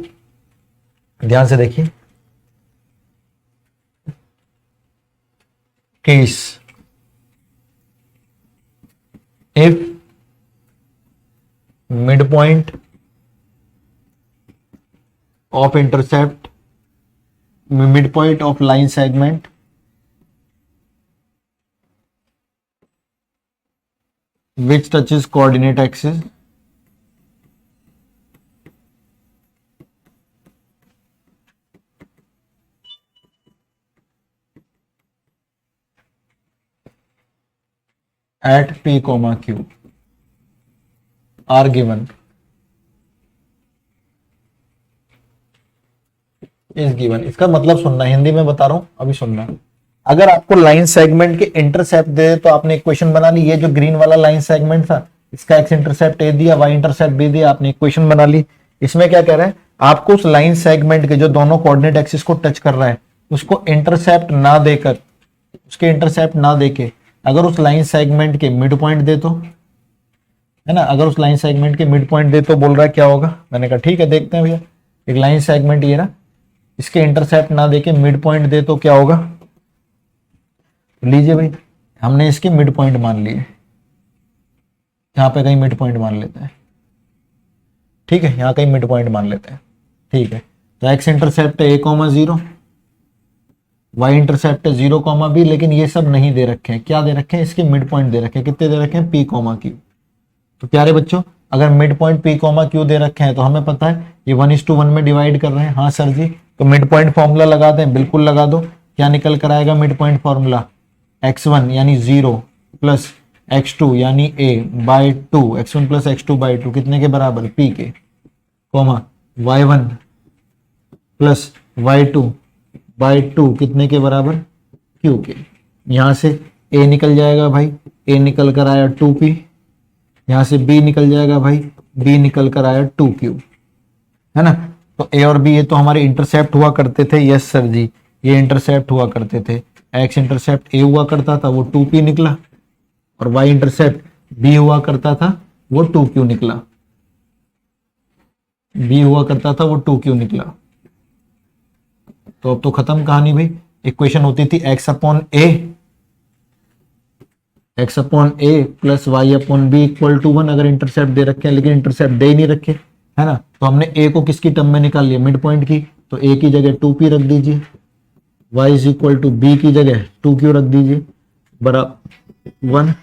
ध्यान से देखिए। Case if midpoint of intercept, midpoint of line segment which touches coordinate axis at p comma q are given is given। इसका मतलब सुनना, हिंदी में बता रहा हूं अभी सुनना। अगर आपको लाइन सेगमेंट के इंटरसेप्ट दे तो आपने इक्वेशन बना ली। ये जो ग्रीन वाला लाइन सेगमेंट था इसका एक्स इंटरसेप्ट ए दिया, वाई इंटरसेप्ट बी दिया, आपने इक्वेशन बना ली। इसमें क्या कह रहा है? आपको उस लाइन सेगमेंट के जो दोनों कोऑर्डिनेट एक्सिस को टच कर रहा है उसको इंटरसेप्ट ना देकर, उसके इंटरसेप्ट ना देके अगर उस लाइन सेगमेंट के मिड पॉइंट दे तो, है ना? अगर उस लाइन सेगमेंट के मिड पॉइंट दे तो बोल रहा है क्या होगा? मैंने कहा ठीक है देखते हैं भैया। एक लाइन सेगमेंट ये ना, इसके इंटरसेप्ट ना देके मिड पॉइंट दे तो क्या होगा? लीजिए भाई, हमने इसके मिड पॉइंट मान लिए, यहां पे कहीं मिड पॉइंट मान लेते हैं। ठीक है, यहां कहीं मिड पॉइंट मान लेते हैं। ठीक है, तो एक्स इंटरसेप्ट है a,0, वाई इंटरसेप्ट है 0,b, लेकिन ये सब नहीं दे रखे हैं। क्या दे रखे हैं? इसके मिड पॉइंट दे रखे हैं। कितने दे रखे हैं? p, q। तो प्यारे बच्चों, अगर मिड पॉइंट p, q दे रखे हैं तो हमें पता है ये 1:1 में डिवाइड कर रहे हैं। हाँ सर जी, तो मिड पॉइंट फॉर्मूला लगा दें? बिल्कुल लगा दो। क्या निकल कर आएगा मिड पॉइंट फॉर्मूला? x1 यानी 0 प्लस x2 यानी a by 2, x1 plus x2 by 2 कितने के बराबर? p के, comma y1 plus y2 by 2 कितने के बराबर? q के। यहां से a निकल जाएगा भाई, a निकल कर आया 2p, यहां से b निकल जाएगा भाई, b निकल कर आया 2q, है ना? तो a और b ये तो हमारे इंटरसेप्ट हुआ करते थे। यस सर जी, ये इंटरसेप्ट हुआ करते थे। x इंटरसेप्ट a हुआ करता था वो 2p निकला, और y इंटरसेप्ट b हुआ करता था वो 2q निकला, b हुआ करता था वो 2q निकला। तो अब तो खत्म कहानी भाई। इक्वेशन होती थी x upon a plus y upon b equal to 1 अगर इंटरसेप्ट दे रखे हैं, लेकिन इंटरसेप्ट दे ही नहीं रखे, है ना? तो हमने a को किसकी टर्म में निकाल लिया? मिड पॉइंट की। तो a की जगह 2p रख दीजिए, y is equal to b की जगह 2q रख दीजिए बराबर 1।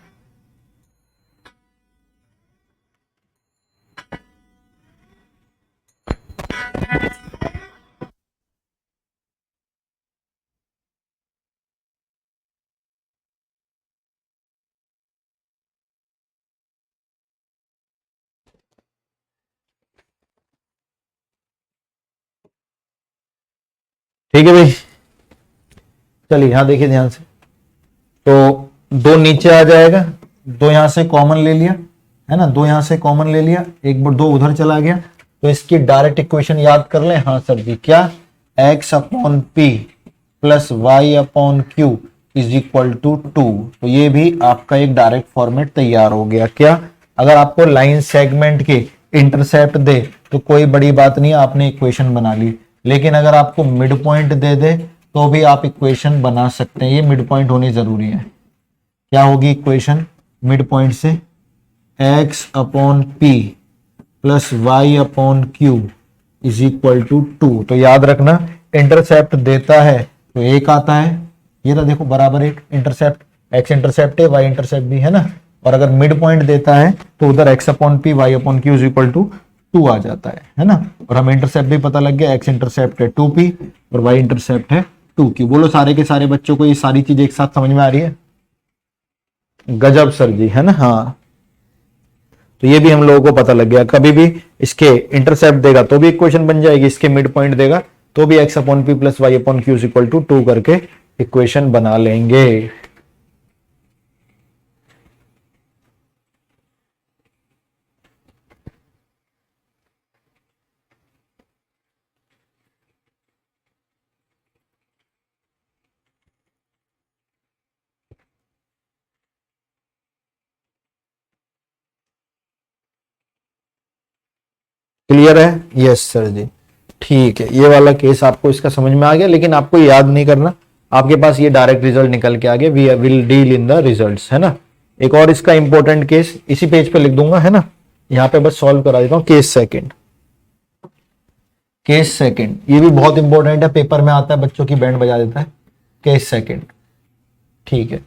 ठीक है भाई, चलिए यहां देखिए ध्यान से। तो दो नीचे आ जाएगा, दो यहां से कॉमन ले लिया है ना, दो यहां से कॉमन ले लिया, एक बार दो उधर चला गया, तो इसकी डायरेक्ट इक्वेशन याद कर लें। हाँ सर जी, क्या, x upon p plus y upon q is equal to 2। तो ये भी आपका एक डायरेक्ट फॉर्मेट तैयार हो गया। क्या, अगर आपको लाइन सेगमेंट के इंटरसेप्ट दे तो कोई बड़ी बात नहीं, आपने इक्वेशन बना ली, लेकिन अगर आपको मिड पॉइंट दे दे तो भी आप इक्वेशन बना सकते हैं। ये मिड पॉइंट होनी जरूरी है। क्या होगी इक्वेशन मिड पॉइंट से, x upon p plus y upon q is equal to 2। तो याद रखना, इंटरसेप्ट देता है तो एक आता है, ये रहा देखो बराबर एक इंटरसेप्ट, x इंटरसेप्ट है, y इंटरसेप्ट भी है ना, और अगर मिड पॉइंट देता है तो उधर x upon p y upon q is equal to 2 आ जाता है ना। और हमें इंटरसेप्ट भी पता लग गया, x इंटरसेप्ट है 2p और y इंटरसेप्ट है 2q। बोलो सारे के सारे बच्चों को ये सारी चीज एक साथ समझ में आ रही है? गजब सर जी, है ना। हाँ, तो ये भी हम लोगों को पता लग गया, कभी भी इसके इंटरसेप्ट देगा तो भी इक्वेशन बन जाएगी, इसके मिड पॉइंट देगा तो भी x upon p plus y upon q equal to 2 करके इक्वेशन बना लेंगे। क्लियर है? यस सर जी, ठीक है। ये वाला केस आपको इसका समझ में आ गया, लेकिन आपको याद नहीं करना, आपके पास ये डायरेक्ट रिजल्ट निकल के आ गया। We will deal in the results, है ना। एक और इसका इंपॉर्टेंट केस इसी पेज पे लिख दूंगा, है ना, यहाँ पे बस सॉल्व करा देता हूँ। केस सेकंड, केस सेकंड ये भी बहुत इंपॉर्टेंट है, पेपर में आता है, बच्चों की बैंड बजा देता है। केस सेकंड, ठीक है।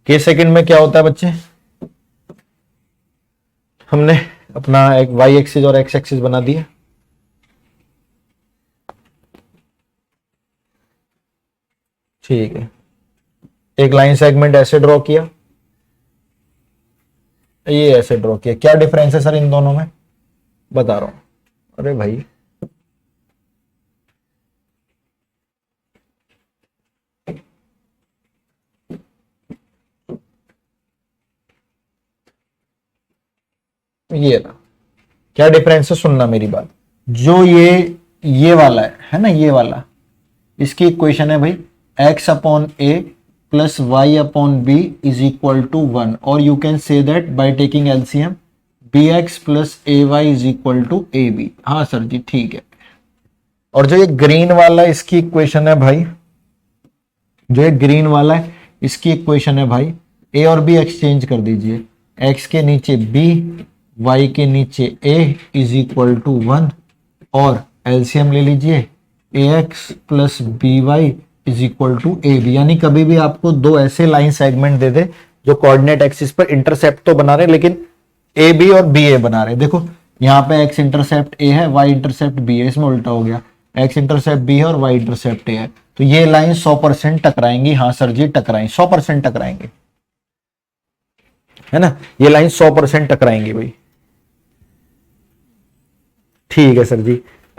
केस सेकंड में क्या होता है बच्चे, हमने अपना एक वाई एक्सिस और एक्स एक्सिस बना दिया, ठीक है। एक लाइन सेगमेंट ऐसे ड्रॉ किया, ये ऐसे ड्रॉ किया। क्या डिफरेंस है सर इन दोनों में, बता रहा हूं। अरे भाई, ये ना, क्या डिफरेंस है, सुनना मेरी बात। जो ये वाला है ना, ये वाला, इसकी इक्वेशन है भाई x upon a plus y upon b is equal to 1, और you can say that by taking LCM b x plus a y is equal to a b. हाँ सर जी, ठीक है। और जो ये ग्रीन वाला इसकी इक्वेशन है भाई, जो ये ग्रीन वाला है इसकी इक्वेशन है भाई, ए और बी एक्सचेंज कर दीजिए, x के नीचे b y के नीचे a इज इक्वल टू 1, और एलसीएम ले लीजिए ax plus b y is equal to a b. यानी कभी भी आपको दो ऐसे लाइन सेगमेंट दे दे जो कोऑर्डिनेट एक्सिस पर इंटरसेप्ट तो बना रहे लेकिन ए बी और बी ए बना रहे। देखो यहाँ पे एक्स इंटरसेप्ट ए है, वाई इंटरसेप्ट बी है, इसमें उल्टा हो गया, एक्स इंटरसेप्ट बी है और वाई इंटरसेप्ट ए है, तो ये लाइन 100% टकराएंगी। हाँ सर जी, टकराएंगे, 100% टकराएंगे, है ना, ये लाइन 100% टकराएंगी भाई। ठीक है सर जी,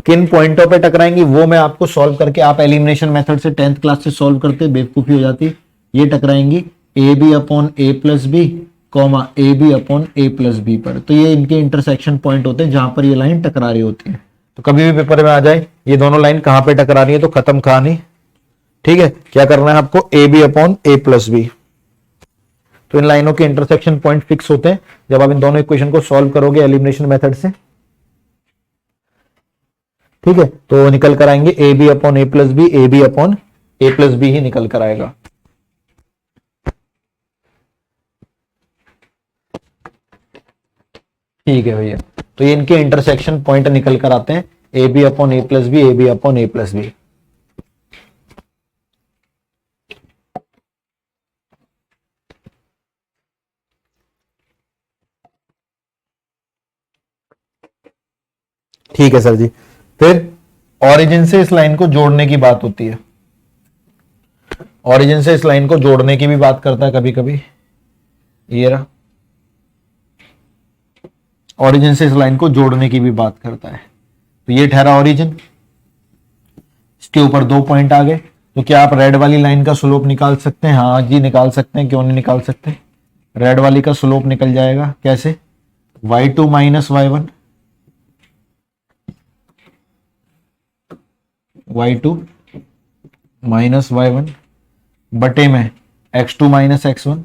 किन पॉइंटों पे टकराएंगी वो मैं आपको सॉल्व करके, आप एलिमिनेशन मेथड से 10th क्लास से सॉल्व करते बेवकूफी हो जाती। ये टकराएंगी a b upon a plus b comma a b upon a plus b पर, तो ये इनके इंटरसेक्शन पॉइंट होते हैं जहां पर ये लाइन टकरा रही होती है। तो कभी भी पेपर में आ जाए ये दोनों लाइन कहां पे टकरा रही है तो खत्म कहानी। ठीक है, क्या करना है आपको, a b upon a plus b. तो इन लाइनों के इंटरसेक्शन पॉइंट फिक्स होते हैं जब आप इन दोनों इक्वेशन को सॉल्व करोगे एलिमिनेशन मेथड से। ठीक है, तो निकल कर आएंगे a b upon a plus b, a b upon a plus b ही निकल कर आएगा। ठीक है भैया, तो ये इनके इंटरसेक्शन पॉइंट निकल कर आते हैं a b upon a plus b, a b upon a plus b. ठीक है सर जी, फिर ऑरिजिन से इस लाइन को जोड़ने की बात होती है, ऑरिजिन से इस लाइन को जोड़ने की भी बात करता है कभी कभी। ये रहा, ऑरिजिन से इस लाइन को जोड़ने की भी बात करता है, तो ये ठहरा ऑरिजिन, इसके ऊपर 2 पॉइंट आ गए, तो क्या आप रेड वाली लाइन का स्लोप निकाल सकते हैं? हाँ जी निकाल सकते हैं, क्यों नहीं निकाल सकते। रेड वाली का स्लोप निकल जाएगा कैसे, y2 minus y1, y2 minus y1 बटे में x2 माइनस x1,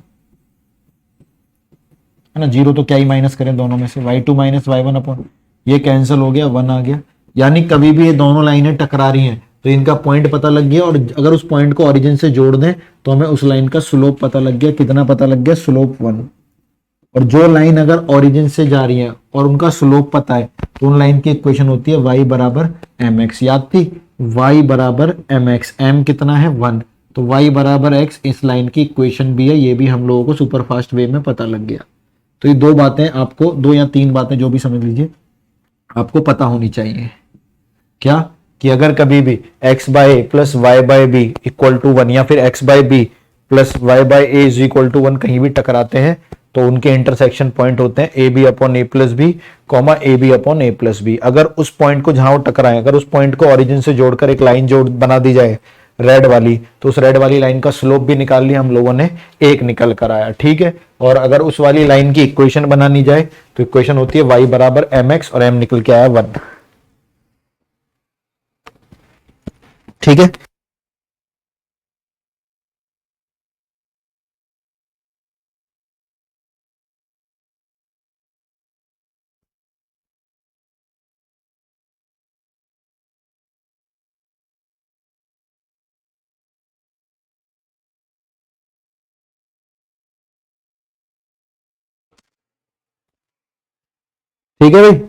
है ना, जीरो तो क्या ही माइनस करें दोनों में से, y2 माइनस y1 अपॉन, ये कैंसिल हो गया, 1 आ गया। यानी कभी भी ये दोनों लाइनें टकरा रही हैं तो इनका पॉइंट पता लग गया, और अगर उस पॉइंट को ओरिजिन से जोड़ दें तो हमें उस लाइन का स्लोप पता लग गया। कितना पता लग गया? स्लोप 1। और जो लाइन अगर ओरिजिन से जा रही है और उनका स्लोप पता है तो उन लाइन की इक्वेशन होती है y बराबर mx। याद थी, y बराबर mx, m कितना है 1, तो y बराबर x इस लाइन की इक्वेशन भी है। ये भी हम लोगों को सुपर फास्ट वे में पता लग गया। तो ये दो बातें आपको, दो या तीन बातें जो भी समझ लीजिए, आपको पता होनी चाहिए। क्या? कि अगर कभी भी x by a plus y by b equal to 1 या फिर x by b plus y by a is equal to 1 कहीं भी टकराते हैं तो उनके इंटरसेक्शन पॉइंट होते हैं a b upon a plus b, comma a b upon a plus b. अगर उस पॉइंट को जहां वो टकराए, अगर उस पॉइंट को ओरिजिन से जोड़कर एक लाइन जोड़ बना दी जाए रेड वाली, तो उस रेड वाली लाइन का स्लोप भी निकाल लिया हम लोगों ने, एक निकल कर आया। ठीक है। और अगर उस वाली लाइन की इक्वेशन बनानी जाए तो इक्वेशन होती है y बराबर एम एक्स और m निकल के आया 1। ठीक है। ठीक है भाई।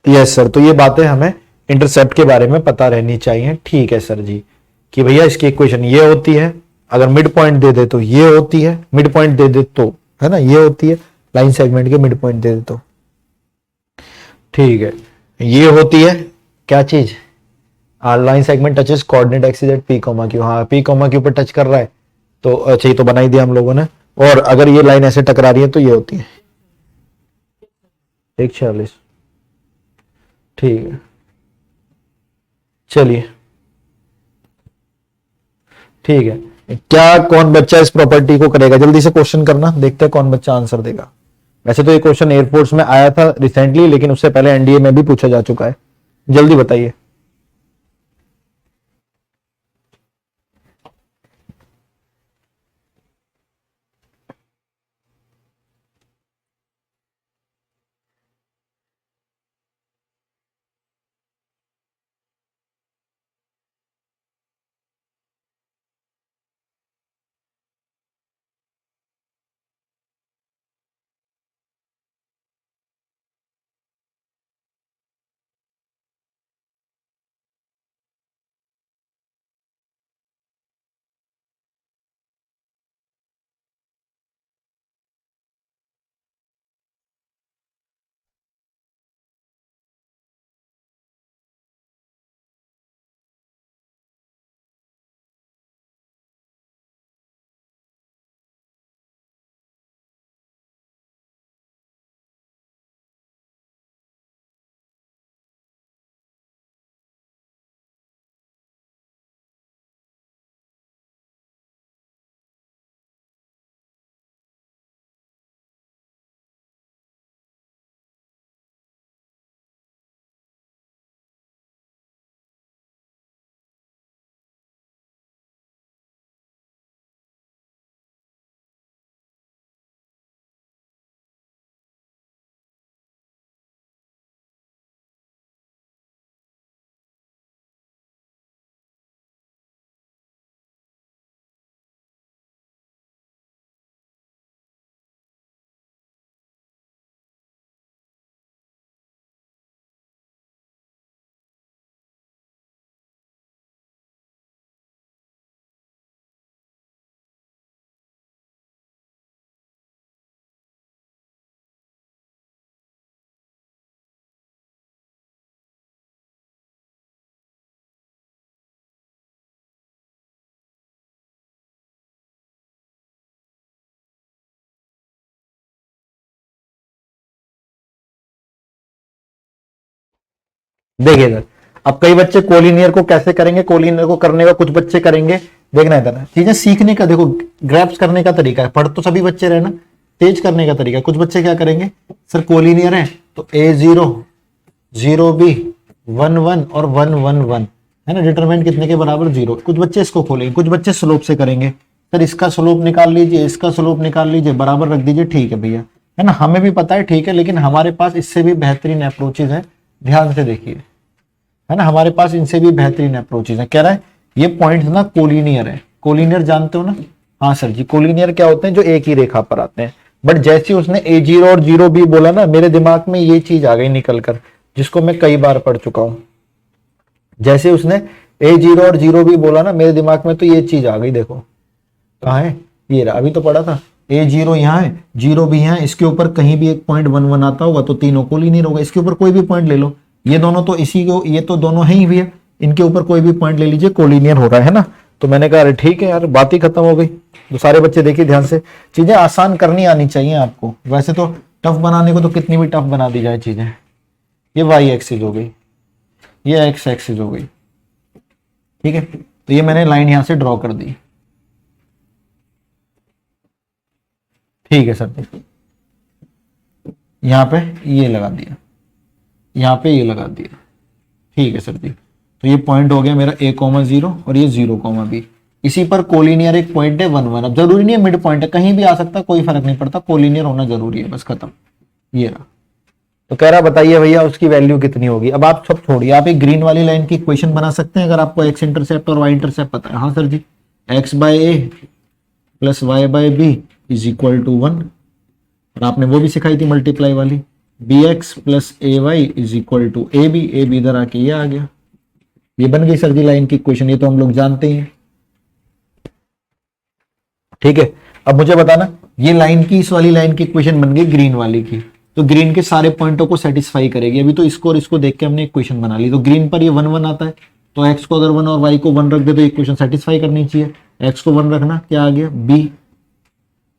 यस सर, तो ये बातें हमें इंटरसेप्ट के बारे में पता रहनी चाहिए। ठीक है सर जी, कि भैया इसकी इक्वेशन ये होती है, अगर मिड पॉइंट दे दे तो ये होती है, मिड पॉइंट दे दे तो, है ना, ये होती है, लाइन सेगमेंट के मिड पॉइंट दे दे तो। ठीक है। ये होती है क्या चीज? Line segment touches coordinate axis at P comma Q. हाँ, पी कॉमा क्यू पर टच कर रहा है तो अच्छा, ये तो बना ही दिया हम लोगों ने। और अगर ये लाइन ऐसे टकरा रही है तो ये होती है 146। ठीक है, चलिए। ठीक है, क्या कौन बच्चा इस प्रॉपर्टी को करेगा? जल्दी से क्वेश्चन करना, देखते हैं कौन बच्चा आंसर देगा। वैसे तो ये क्वेश्चन एयरफोर्स में आया था रिसेंटली, लेकिन उससे पहले एनडीए में भी पूछा जा चुका है। जल्दी बताइए। देखिए इधर, अब कई बच्चे कोलिनियर को कैसे करेंगे, कोलिनियर को करने का कुछ बच्चे करेंगे, देखना इधर चीजें सीखने का, देखो ग्रैप्स करने का तरीका है, पढ़ तो सभी बच्चे रहे ना, तेज करने का तरीका। कुछ बच्चे क्या करेंगे, सर कोलिनियर है तो A0 0B 1 1 और 1 1 1 है ना, डिटरमिनेंट कितने के बराबर 0। कुछ बच्चे इसको खोलेंगे, कुछ बच्चे स्लोप से करेंगे, सर इसका स्लोप निकाल लीजिए, इसका स्लोप निकाल लीजिए, बराबर रख दीजिए, ठीक है भैया, है ना, हमें भी पता है, ठीक है, लेकिन हमारे पास इससे भी बेहतरीन अप्रोचेज है, ध्यान से देखिए, है ना, हमारे पास इनसे भी बेहतरीन अप्रोचेज है। कह रहा है ये पॉइंट ना कोलिनियर है, कोलिनियर जानते हो ना, हाँ सर जी, कोलिनियर क्या होते हैं, जो एक ही रेखा पर आते हैं। बट जैसे उसने A0 और 0B बोला ना, मेरे दिमाग में ये चीज आ गई निकल कर, जिसको मैं कई बार पढ़ चुका हूं। जैसे उसने A0 और 0B बोला ना, मेरे दिमाग में तो ये चीज आ गई, देखो कहाँ है, ये रहा, अभी तो पढ़ा था, A0 यहाँ है, 0B यहाँ है, इसके ऊपर कहीं भी एक पॉइंट 1 1 आता होगा तो तीनों कोलिनियर होगा। इसके ऊपर कोई भी पॉइंट ले लो, ये दोनों तो इसी को, ये तो दोनों है ही भैया, इनके ऊपर कोई भी पॉइंट ले लीजिए, कोलिनियर हो रहा है ना। तो मैंने कहा अरे ठीक है यार, बात ही खत्म हो गई। तो सारे बच्चे देखिए ध्यान से, चीजें आसान करनी आनी चाहिए आपको, वैसे तो टफ बनाने को तो कितनी भी टफ बना दी जाए चीजें। ये वाई एक्सिस हो गई, ये एक्स एक्सिस हो गई, ठीक है, तो ये मैंने लाइन यहां से ड्रॉ कर दी, ठीक है सर, यहां पे ये लगा दिया, यहां पे ये लगा दिया, ठीक है सर जी। तो ये पॉइंट हो गया मेरा A,0 और ये 0,B, इसी पर कोलिनियर एक पॉइंट है 1 1। अब जरूरी नहीं है मिड पॉइंट है, कहीं भी आ सकता है, कोई फर्क नहीं पड़ता, कोलिनियर होना जरूरी है, बस खत्म, ये रहा। तो कह रहा बताइए भैया उसकी वैल्यू कितनी होगी। अब आप सब छोड़िए, आप एक ग्रीन वाली लाइन की इक्वेशन बना सकते हैं अगर आपको एक्स इंटरसेप्ट और वाई इंटरसेप्ट पता है। हाँ sir ji, x/a plus y/b is equal to 1, और आपने वो भी सिखाई थी मल्टीप्लाई वाली, bx plus ay is equal to ab, ab इधर आके ये आ गया, ये बन गई सर जी लाइन की इक्वेशन, ये तो हम लोग जानते ही हैं, ठीक है। अब मुझे बताना, ये लाइन की, इस वाली लाइन की इक्वेशन बन गई ग्रीन वाली की, तो ग्रीन के सारे पॉइंटों को सेटिस्फाई करेगी। अभी तो इसको और इसको देख के हमने इक्वेशन बना ली, तो ग्रीन पर ये 1 1 आता है, तो x को अगर 1 और y को 1 रख दे तो इक्वेशन सेटिस्फाई करनी चाहिए। x को 1 रखना क्या आ गया b,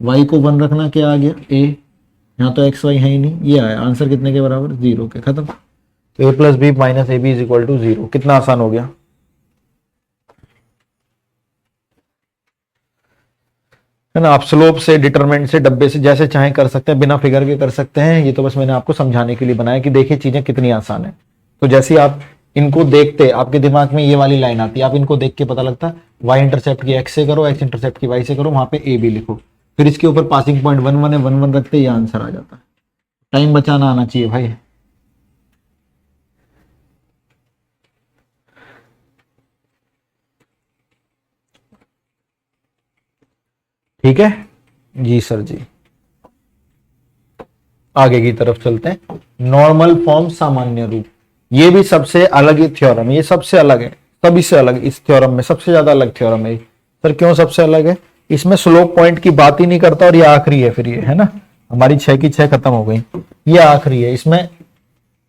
y को 1 रखना क्या आ गया a, यहाँ तो x y है ही नहीं, ये आया आंसर कितने के बराबर 0 के, खत्म। तो a plus b minus a b is equal to 0, कितना आसान हो गया, है ना। आप स्लोप से, डिटरमिनेंट से, डब्बे से, जैसे चाहें कर सकते हैं, बिना फिगर के कर सकते हैं, ये तो बस मैंने आपको समझाने के लिए बनाया कि देखिए चीजें कितनी आसान है। तो जैसे आप इनको देखते, आपके दिमाग में ये वाली लाइन आती है, आप इनको देख के पता लगता है y इंटरसेप्ट की x से करो, x इंटरसेप्ट की y से करो, वहां पे a b लिखो, फिर इसके ऊपर पासिंग पॉइंट 1 1 है, 1 1 रखते, ये आंसर आ जाता है। टाइम बचाना आना चाहिए भाई, ठीक है जी सर जी। आगे की तरफ चलते हैं, नॉर्मल फॉर्म सामान्य रूप, ये भी सबसे अलग ही थ्योरम है, ये सबसे अलग है, सभी से अलग, इस थ्योरम में सबसे ज्यादा अलग थ्योरम है। सर क्यों सबसे अलग है, इसमें स्लोप पॉइंट की बात ही नहीं करता, और ये आखिरी है, फिर ये है ना, हमारी 6 की 6 खत्म हो गई, ये आखिरी है, इसमें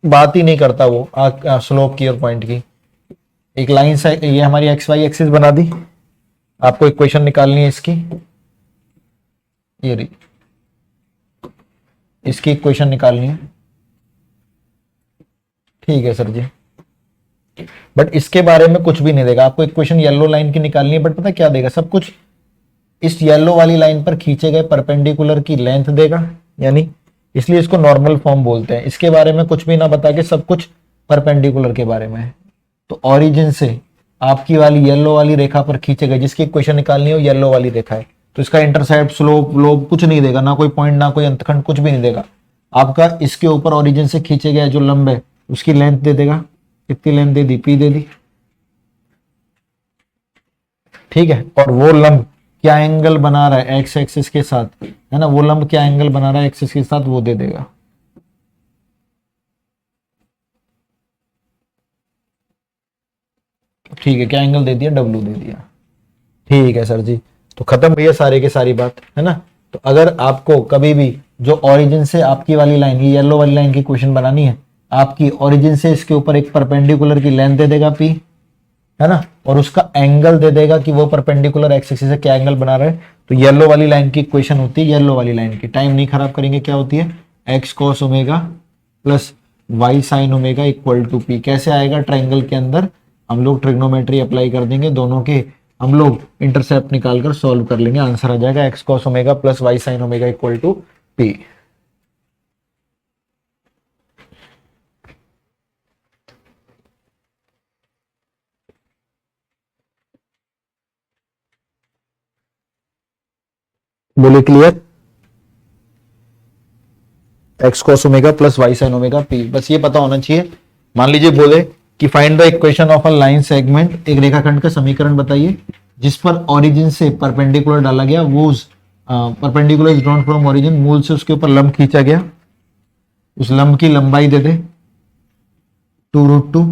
बात ही नहीं करता वो स्लोप की और पॉइंट की। एक लाइन से ये हमारी एक्स वाई एक्सिस बना दी, आपको इक्वेशन निकालनी है इसकी, ये रही, इसकी इक्वेशन निकालनी है, ठीक है सर जी। बट इसके बारे में कुछ भी नहीं देगा आपको, इक्वेशन येलो लाइन की निकालनी है, बट पता क्या देगा, सब कुछ इस येलो वाली लाइन पर खींचे गए परपेंडिकुलर की लेंथ देगा, यानी इसलिए इसको नॉर्मल फॉर्म बोलते हैं। इसके बारे में कुछ भी ना बता के सब कुछ परपेंडिकुलर के बारे में है। तो ऑरिजिन से आपकी वाली येलो वाली रेखा पर खींचे गए, जिसकी इक्वेशन निकालनी है वो येलो वाली रेखा है, तो इसका इंटरसेप्ट, स्लोप, लोब कुछ नहीं देगा, ना कोई पॉइंट, ना कोई अंतखंड, कुछ भी नहीं देगा आपका। इसके ऊपर ऑरिजिन से खींचे गए जो लंब है उसकी लेंथ दे देगा, कितनी लेंथ दे दी, पी दे दी, ठीक है। और वो लंब क्या एंगल बना रहा है एक्स एक्सिस के साथ, है ना, वो लंब क्या एंगल बना रहा है एक्सिस के साथ, वो दे देगा, ठीक है। क्या एंगल दे दिया, डब्ल्यू दे दिया, ठीक है सर जी। तो खत्म भैया सारे के सारी बात, है ना। तो अगर आपको कभी भी जो ओरिजिन से आपकी वाली लाइन, ये येलो वाली लाइन की क्वेश्चन बनानी है, आपकी ओरिजिन से इसके ऊपर एक परपेंडिकुलर की लेंथ दे देगा पी, है ना, और उसका एंगल दे देगा कि वो परपेंडिकुलर एक्स एक्सिस से क्या एंगल बना रहा है। तो येलो वाली लाइन की इक्वेशन होती है, येलो वाली लाइन की, टाइम नहीं खराब करेंगे, क्या होती है, x cos omega plus y sine omega equal to p. कैसे आएगा? ट्राइंगल के अंदर हम लोग ट्रिग्नोमेट्री अप्लाई कर देंगे, दोनों के हम लोग इंटरसेप्ट निकालकर सॉल्व कर लेंगे, आंसर आ जाएगा x cos omega plus y sine omega equal to p. बोले clear? X cos omega plus y sine omega p, बस ये पता होना चाहिए। मान लीजिए बोले कि find the equation of a line segment, एक रेखाखंड का समीकरण बताइए जिस पर ओरिजिन से परपेंडिकुलर डाला गया, वो perpendicular is drawn from origin, मूल से उसके ऊपर लंब खींचा गया, उस लंब की लंबाई दे दे 2√2,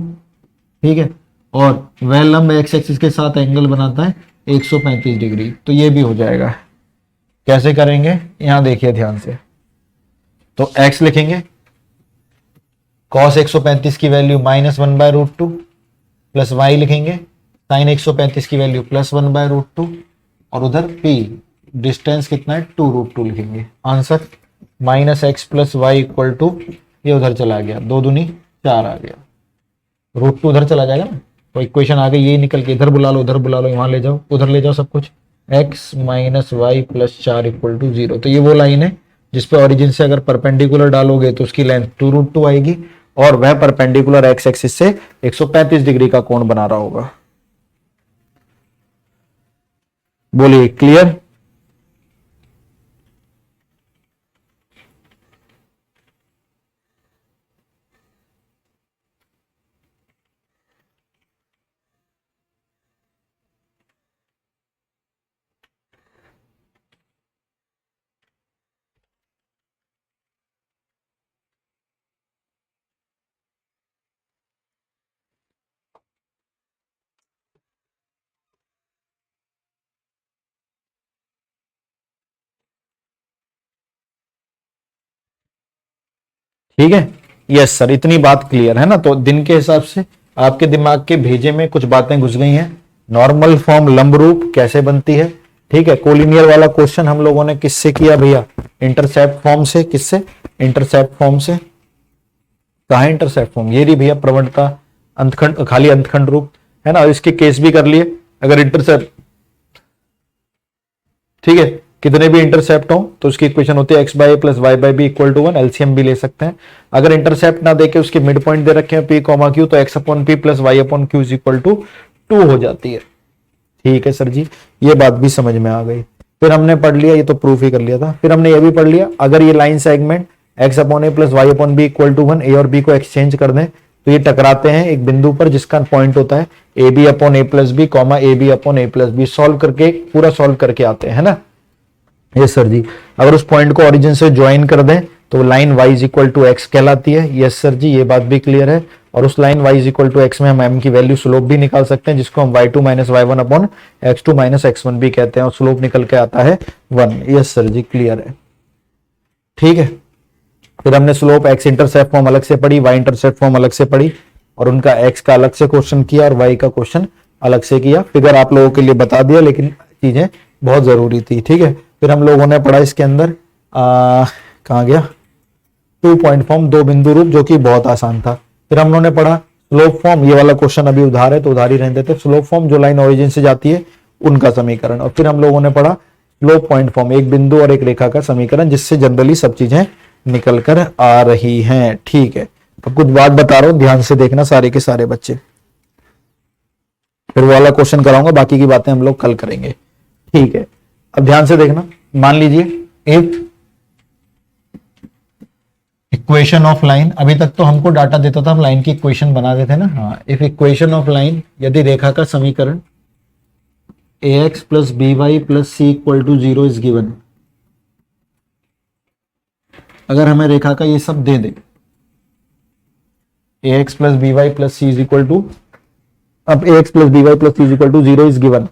ठीक है, और वह लंब एक्स एक्सिस के साथ एंगल बनाता है 135 डिग्री, तो ये भी हो जाएगा। कैसे करेंगे? यहां देखिए ध्यान से, तो x लिखेंगे, cos 135 की वैल्यू -1/√2 प्लस y लिखेंगे, sin 135 की वैल्यू +1/√2 और उधर p डिस्टेंस कितना है 2√2 लिखेंगे। Answer -x plus y equal to, ये उधर चला गया, 2 दूनी 4 आ गया, √2 उधर चला जाएगा ना, तो इक्वेशन आ गई, ये निकल के इधर बुला लो, उधर बुला लो, वहां ले जाओ, उधर ले जाओ सब कुछ, x - y + 4 इक्वल टू 0। तो ये वो लाइन है जिसपे ओरिजिन से अगर परपेंडिकुलर डालोगे तो उसकी लेंथ 2√2 आएगी और वह परपेंडिकुलर एक्स एक्सिस से 135 डिग्री का कोण बना रहा होगा। बोलिए क्लियर? ठीक है, यस सर, इतनी बात क्लियर है ना? तो दिन के हिसाब से आपके दिमाग के भेजे में कुछ बातें घुस गई हैं। नॉर्मल फॉर्म लंब रूप कैसे बनती है, ठीक है। कोलिनियर वाला क्वेश्चन हम लोगों ने किससे किया भैया? इंटरसेप्ट फॉर्म से। किससे? इंटरसेप्ट फॉर्म से। कहा है इंटरसेप्ट फॉर्म? ये रही भैया, प्रवणता अंतखंड, खाली अंतखंड रूप है ना। इसके केस भी कर लिए, अगर इंटरसेप्ट, ठीक है, कितने भी इंटरसेप्ट हो तो उसकी इक्वेशन होती है x/a + y/b = 1। एलसीएम भी ले सकते हैं। अगर इंटरसेप्ट ना देके उसके मिड पॉइंट दे रखे हैं p, q, तो x/p + y/q = 2 हो जाती है। ठीक है सर जी, ये बात भी समझ में आ गई। फिर हमने पढ़ लिया, ये तो प्रूफ ही कर लिया था। फिर हमने ये भी पढ़ लिया, अगर ये line segment x/a + y/b = 1, a और b को एक्सचेंज कर दें तो ये टकराते हैं एक बिंदु पर जिसका पॉइंट होता है ab/a + b, ab/a + b। Solve करके, पूरा सॉल्व करके आते हैं, है ना। यस सर जी। अगर उस पॉइंट को ओरिजिन से ज्वाइन कर दें तो लाइन y = x कहलाती है। यस सर जी, ये बात भी क्लियर है। और उस लाइन y = x में हम m की वैल्यू स्लोप भी निकाल सकते हैं, जिसको हम y2 - y1 x2 - x1 भी कहते हैं, और स्लोप निकल के आता है 1। यस सर जी, क्लियर है। ठीक है, फिर हमने स्लोप x इंटरसेप्ट फॉर्म अलग से पढ़ी, y इंटरसेप्ट फॉर्म अलग से पढ़ी, और उनका x का अलग से क्वेश्चन किया और y का क्वेश्चन अलग से किया। फिगर आप लोगों के लिए बता दिया, लेकिन चीजें बहुत जरूरी थी। ठीक है, फिर हम लोगों ने पढ़ा इसके अंदर कहाँ गया, 2 पॉइंट फॉर्म, 2 बिंदु रूप, जो कि बहुत आसान था। फिर हम लोगों ने पढ़ा स्लोप फॉर्म, ये वाला क्वेश्चन अभी उधार है तो उधार ही रहने देते। स्लोप फॉर्म जो लाइन ओरिजिन से जाती है उनका समीकरण। और फिर हम लोगों ने पढ़ा स्लोप पॉइंट फॉर्म, एक बिंदु और एक रेखा का समीकरण, जिससे जनरली सब चीजें निकल कर आ रही हैं। ठीक है, अब कुछ बात बता रहा हूं, ध्यान से देखना सारे के सारे बच्चे। फिर वो वाला क्वेश्चन कराऊंगा, बाकी की बातें हम लोग कल करेंगे। ठीक है, अब ध्यान से देखना। मान लीजिए एक इक्वेशन ऑफ लाइन, अभी तक तो हमको डाटा देता था, हम लाइन की इक्वेशन बना देते ना। हाँ, इफ इक्वेशन ऑफ लाइन, यदि रेखा का समीकरण ax + by + c = 0 is given. अगर हमें रेखा का ये सब दे दे, ax + by + c = अब ax + by + c = 0 is given.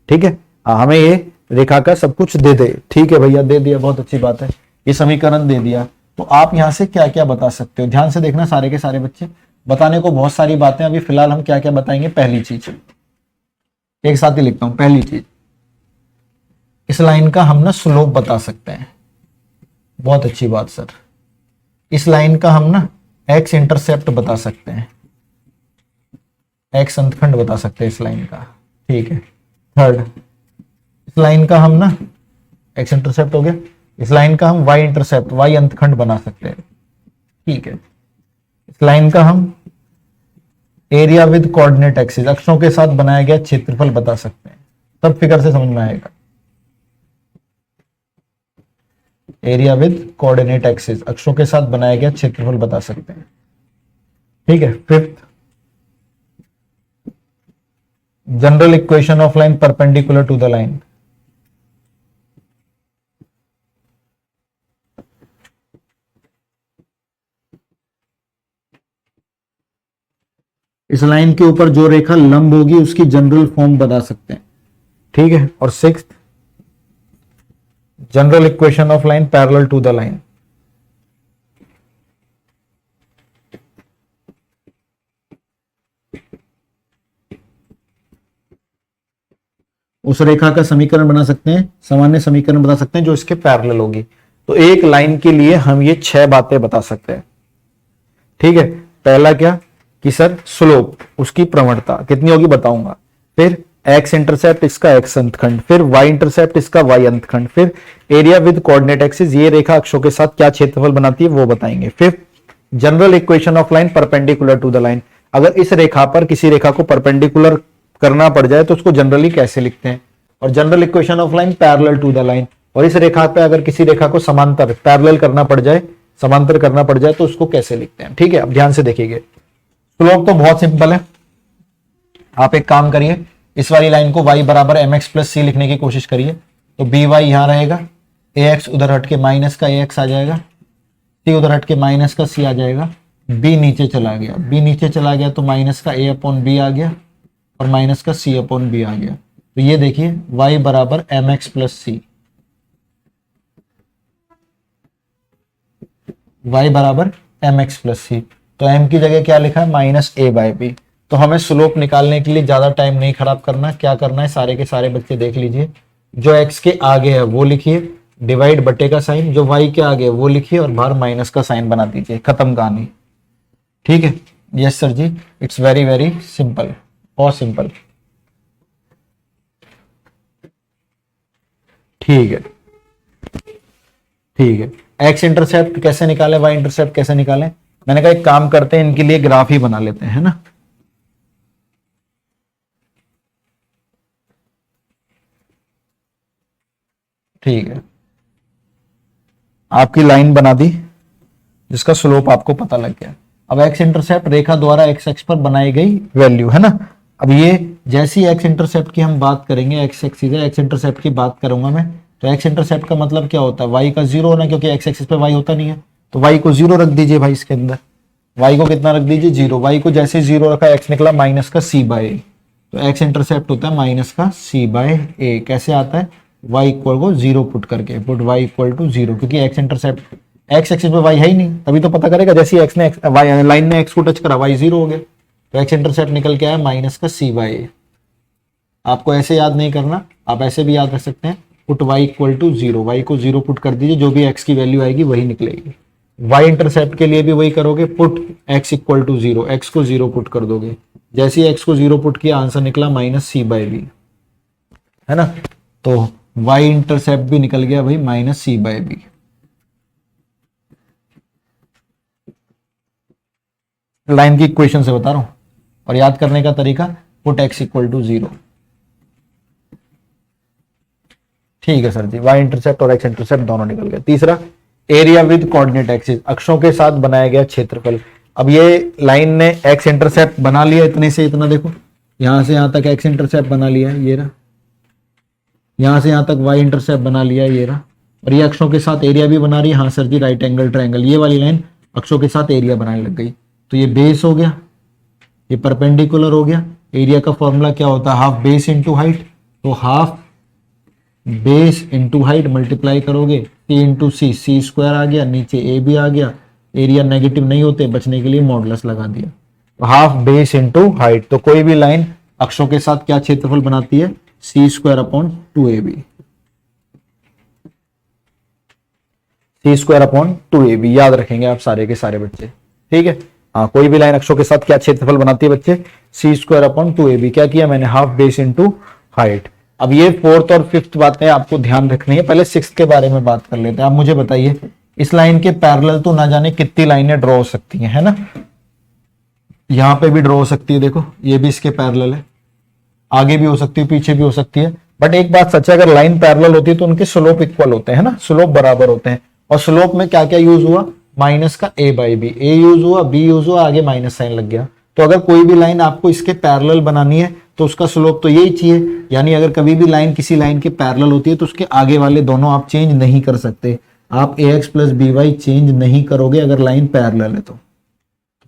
ठीक है, हमें ये रेखा का सब कुछ दे दे। ठीक है भैया, दे दिया, बहुत अच्छी बात है, ये समीकरण दे दिया। तो आप यहां से क्या क्या बता सकते हो, ध्यान से देखना सारे के सारे बच्चे। बताने को बहुत सारी बातें, अभी फिलहाल हम क्या क्या बताएंगे। पहली चीज, एक साथ ही लिखता हूं। पहली चीज, इस लाइन का हम ना स्लोप बता सकते हैं। बहुत अच्छी बात सर। इस लाइन का हम ना एक्स इंटरसेप्ट बता सकते हैं, एक्स अंतखंड बता सकते हैं इस लाइन का। ठीक है। थर्ड, इस लाइन का हम ना एक्स इंटरसेप्ट हो गया, इस लाइन का हम वाई इंटरसेप्ट, वाई अंतखंड बना सकते हैं। ठीक है। इस लाइन का हम एरिया विद कोऑर्डिनेट एक्सिस, अक्षों के साथ बनाया गया क्षेत्रफल बता सकते हैं। तब फिगर से समझ में आएगा। एरिया विद कोऑर्डिनेट एक्सिस, अक्षों के साथ बनाया गया क्षेत्रफल बता सकते हैं। ठीक है। Fifth, general equation of line perpendicular to the line. इस लाइन के ऊपर जो रेखा लंब होगी उसकी जनरल फॉर्म बता सकते हैं। ठीक है। और sixth, general equation of line parallel to the line. उस रेखा का समीकरण बना सकते हैं, सामान्य समीकरण बता सकते हैं जो इसके पैरेलल होगी। तो एक लाइन के लिए हम ये 6 बातें बता सकते हैं। ठीक है। पहला क्या कि सर स्लोप, उसकी प्रवणता कितनी होगी बताऊंगा। फिर एक्स इंटरसेप्ट इसका एक्स अंतखंड, फिर वाई इंटरसेप्ट इसका वाई अंतखंड, फिर एरिया विद कोऑर्डिनेट एक्सिस, ये रेखा अक्षों के साथ क्या क्षेत्रफल बनाती है वो बताएंगे। फिर general equation of line perpendicular to the line, अगर इस रेखा पर किसी रेखा को परपेंडिकुलर करना पड़ जाए तो उसको जनरली कैसे लिखते हैं। और general equation of line parallel to the line, और इस रेखा पे अगर किसी रेखा को समांतर पैरेलल करना पड़ जाए, समांतर करना पड़ जाए तो उसको कैसे लिखते हैं। ठीक है। अब ध्यान से देखिए, स्लोप तो बहुत सिंपल है। आप एक काम करिए, इस वाली लाइन को y बराबर mx प्लस सी लिखने की कोशिश करिए। तो बी वाई यहां रहेगा, ax उधर हट के माइनस का ax आ जाएगा, c उधर हट के माइनस का c आ जाएगा, b नीचे चला गया, b नीचे चला गया तो माइनस का a अपॉन बी आ गया और माइनस का c अपॉन बी आ गया। तो ये देखिए y बराबर mx प्लस सी, y बराबर mx प्लस सी। तो m की जगह क्या लिखा है माइनस a बाय बी। तो हमें स्लोप निकालने के लिए ज्यादा टाइम नहीं खराब करना। क्या करना है, सारे के सारे बच्चे देख लीजिए, जो x के आगे है वो लिखिए, डिवाइड बटे का साइन, जो y के आगे है वो लिखिए और बाहर माइनस का साइन बना दीजिए, खत्म कहानी। ठीक है। Yes sir ji, it's very very simple, बहुत सिंपल। ठीक है। ठीक है। एक्स इंटरसेप्ट कैसे निकाले, वाई इंटरसेप्ट कैसे निकाले, मैंने कहा एक काम करते हैं, इनके लिए ग्राफ ही बना लेते हैं, है ना। ठीक है। आपकी लाइन बना दी जिसका स्लोप आपको पता लग गया। अब एक्स इंटरसेप्ट रेखा द्वारा एक्स एक्स पर बनाई गई वैल्यू, है ना। अब ये जैसी एक्स इंटरसेप्ट की हम बात करेंगे, एक्स एक्सिस है, एक्स इंटरसेप्ट की बात करूंगा मैं, तो एक्स इंटरसेप्ट का मतलब क्या होता है, वाई का 0 होना, क्योंकि एक्स एक्सिस पे वाई होता नहीं है। तो वाई को 0 रख दीजिए भाई, इसके अंदर वाई को कितना रख दीजिए 0। वाई को जैसे 0 रखा, एक्स निकला माइनस का सी बाय ए। तो एक्स इंटरसेप्ट होता है माइनस का सी बाय ए। कैसे आता है, वाई इक्वल को 0 पुट करके, पुट वाई इक्वल टू 0, क्योंकि एक्स इंटरसेप्ट एक्स एक्सिस पे वाई है ही नहीं, तभी तो पता करेगा। जैसे एक्स ने वाई लाइन ने एक्स को टच करा, वाई 0 हो गया। तो एक्स इंटरसेप्ट निकल के आया माइनस का सी बाय ए। आपको ऐसे याद नहीं करना, आप ऐसे भी याद रख सकते हैं, put y equal to 0, y को 0 पुट कर दीजिए, जो भी एक्स की वैल्यू आएगी वही निकलेगी। वाई इंटरसेप्ट के लिए भी वही करोगे, put x equal to 0, x को 0 पुट कर दोगे, जैसे ही एक्स को 0 पुट किया आंसर निकला माइनस सी बाय बी, है ना। तो वाई इंटरसेप्ट भी निकल गया भाई माइनस सी बाय बी। लाइन की इक्वेशन से बता रहा हूं, और याद करने का तरीका, पुट एक्स इक्वल टू 0। ठीक है सर जी, वाई इंटरसेप्ट और एक्स इंटरसेप्ट दोनों निकल गए। तीसरा, एरिया विद कोऑर्डिनेट एक्सिस, अक्षों के साथ बनाया गया क्षेत्रफल। अब ये लाइन ने एक्स इंटरसेप्ट बना लिया, इतने से इतना, देखो यहां से यहां तक एक्स इंटरसेप्ट बना लिया है, ये रहा। यहां से यहां तक वाई इंटरसेप्ट बना लिया है, ये रहा। और ये अक्षों के साथ एरिया भी बना रही है। हाँ सर जी, राइट एंगल ट्रायंगल, ये वाली लाइन अक्षों के साथ एरिया बनाने लग गई। तो ये बेस हो गया, ये परपेंडिकुलर हो गया। एरिया का फॉर्मूला क्या होता है, हाफ बेस इंटू हाइट। तो half base into height multiply करोगे, सी इंटू सी, सी स्क्वायर आ गया, नीचे ए भी आ गया। एरिया नेगेटिव नहीं होते, बचने के लिए मॉडुलस लगा दिया। तो हाफ बेस इंटू हाइट। तो कोई भी लाइन अक्षों के साथ क्या क्षेत्रफल बनाती है, सी स्क्वायर अपॉन 2ab, सी स्क्वायर अपॉन 2ab। याद रखेंगे आप सारे के सारे बच्चे। ठीक है। हाँ, कोई भी लाइन अक्षों के साथ क्या क्षेत्रफल बनाती है बच्चे, c²/2ab। क्या किया मैंने, हाफ बेस इंटू हाइट। अब ये फोर्थ और फिफ्थ बातें आपको ध्यान रखनी है, पहले सिक्स्थ के बारे में बात कर लेते हैं। आप मुझे बताइए इस लाइन के पैरेलल तो ना जाने कितनी लाइनें ड्रॉ हो सकती हैं, है ना। यहां पे भी ड्रॉ हो सकती है, देखो ये भी इसके पैरेलल है, आगे भी हो सकती है, पीछे भी हो सकती है। बट एक बात सच है, अगर लाइन पैरेलल होती है तो उनके स्लोप इक्वल होते हैं ना, स्लोप बराबर होते हैं। और स्लोप में क्या क्या यूज हुआ, माइनस का a/b, a यूज हुआ, b यूज हुआ, आगे माइनस साइन लग गया। तो अगर कोई भी लाइन आपको इसके पैरेलल बनानी है तो उसका स्लोप तो यही चाहिए। यानी अगर कभी भी लाइन किसी लाइन के पैरेलल होती है तो उसके आगे वाले दोनों आप चेंज नहीं कर सकते। आप ax + by चेंज नहीं करोगे अगर लाइन पैरेलल है तो।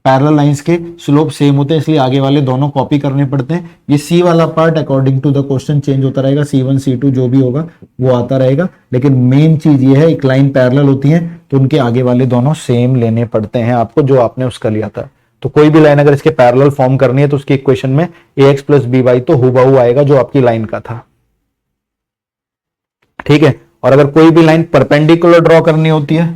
पैरेलल लाइंस के स्लोप सेम होते हैं, इसलिए आगे वाले दोनों कॉपी करने पड़ते हैं। ये सी वाला part according to the question change होता रहेगा, C1 C2 जो भी होगा वो आता रहेगा। लेकिन मेन चीज ये है, एक लाइन पैरेलल होती है तो उनके आगे वाले दोनों सेम लेने पड़ते हैं आपको, जो आपने उसका लिया था। तो कोई भी लाइन अगर इसके पैरेलल फॉर्म करनी है तो उसकी इक्वेशन में ax + by तो हूबहू आएगा जो आपकी लाइन का था, ठीक है। और अगर कोई भी लाइन परपेंडिकुलर ड्रॉ करनी होती है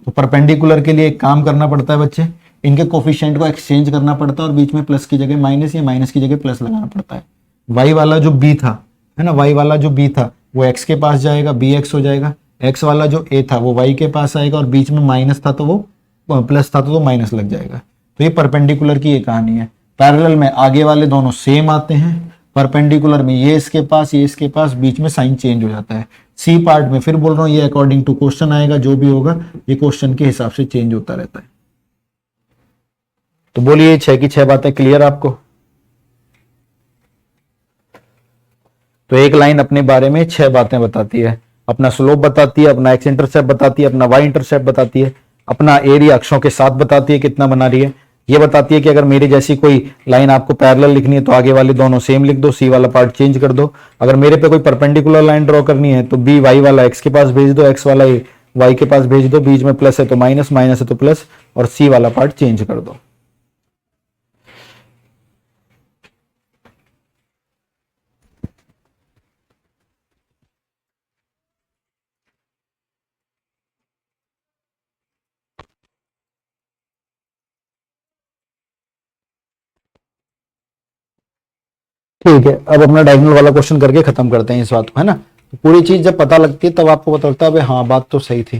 तो परपेंडिकुलर के लिए एक काम करना पड़ता है बच्चे, इनके कोफिशिएंट को एक्सचेंज करना पड़ता है और बीच में प्लस की जगह माइनस या माइनस की जगह प्लस लगाना पड़ता है। y वाला जो b था, है ना, y वाला जो b था वो x के पास जाएगा, bx हो जाएगा। x वाला जो a था वो y के पास आएगा, और बीच में माइनस था तो वो प्लस था तो माइनस लग जाएगा। तो ये परपेंडिकुलर की ये कहानी है। पैरेलल में आगे वाले दोनों सेम आते हैं, परपेंडिकुलर में ये इसके पास, ये इसके पास, बीच में साइन चेंज हो जाता है। सी पार्ट में फिर बोल रहा हूँ ये अकॉर्डिंग टू क्वेश्चन आएगा, जो भी होगा ये क्वेश्चन के हिसाब से चेंज होता रहता है। तो बोलिए 6 की 6 बातें क्लियर आपको। तो एक लाइन अपने बारे में 6 बातें बताती है, अपना स्लोप बताती है, अपना एक्स इंटरसेप्ट बताती है, अपना वाई इंटरसेप्ट बताती है, अपना एरिया अक्षों के साथ बताती है कितना बना रही है, ये बताती है कि अगर मेरे जैसी कोई लाइन आपको पैरेलल लिखनी है तो आगे वाले दोनों सेम लिख दो, सी वाला पार्ट चेंज कर दो। अगर मेरे पे कोई परपेंडिकुलर लाइन ड्रॉ करनी है तो बी वाई वाला एक्स के पास भेज दो, एक्स वाला वाई के पास भेज दो, बीच में प्लस है तो माइनस, माइनस है तो प्लस, और सी वाला पार्ट चेंज कर दो। ठीक है, अब अपना डायगोनल वाला क्वेश्चन करके खत्म करते हैं इस बात को, है ना। तो पूरी चीज जब पता लगती है तब आपको पता लगता है हाँ बात तो सही थी,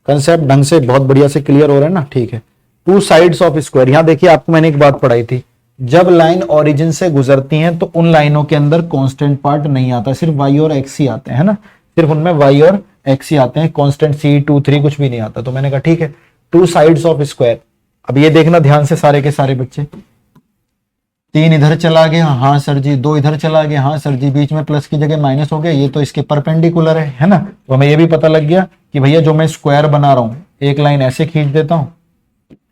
कंसेप्ट ढंग से बहुत बढ़िया से क्लियर हो रहा है ना। ठीक है, 2 साइड्स ऑफ स्क्वायर। यहां देखिए आपको मैंने एक बात पढ़ाई थी, जब लाइन ओरिजिन से गुजरती हैं तो उन लाइनों के अंदर कांस्टेंट पार्ट नहीं आता, सिर्फ y और x ही आते हैं, है ना, सिर्फ उनमें y और x ही आते हैं, कांस्टेंट c 2 3 कुछ भी नहीं आता। तो मैंने कहा ठीक है, 2 साइड्स ऑफ स्क्वायर। अब ये देखना ध्यान से सारे के सारे बच्चे, 3 इधर चला गया, हाँ सर जी, 2 इधर चला गया, हाँ सर जी, बीच में प्लस की जगह माइनस हो गया, ये तो इसके परपेंडिकुलर है ना। तो हमें ये भी पता लग गया कि भैया जो मैं स्क्वायर बना रहा हूं, एक लाइन ऐसे खींच देता हूं,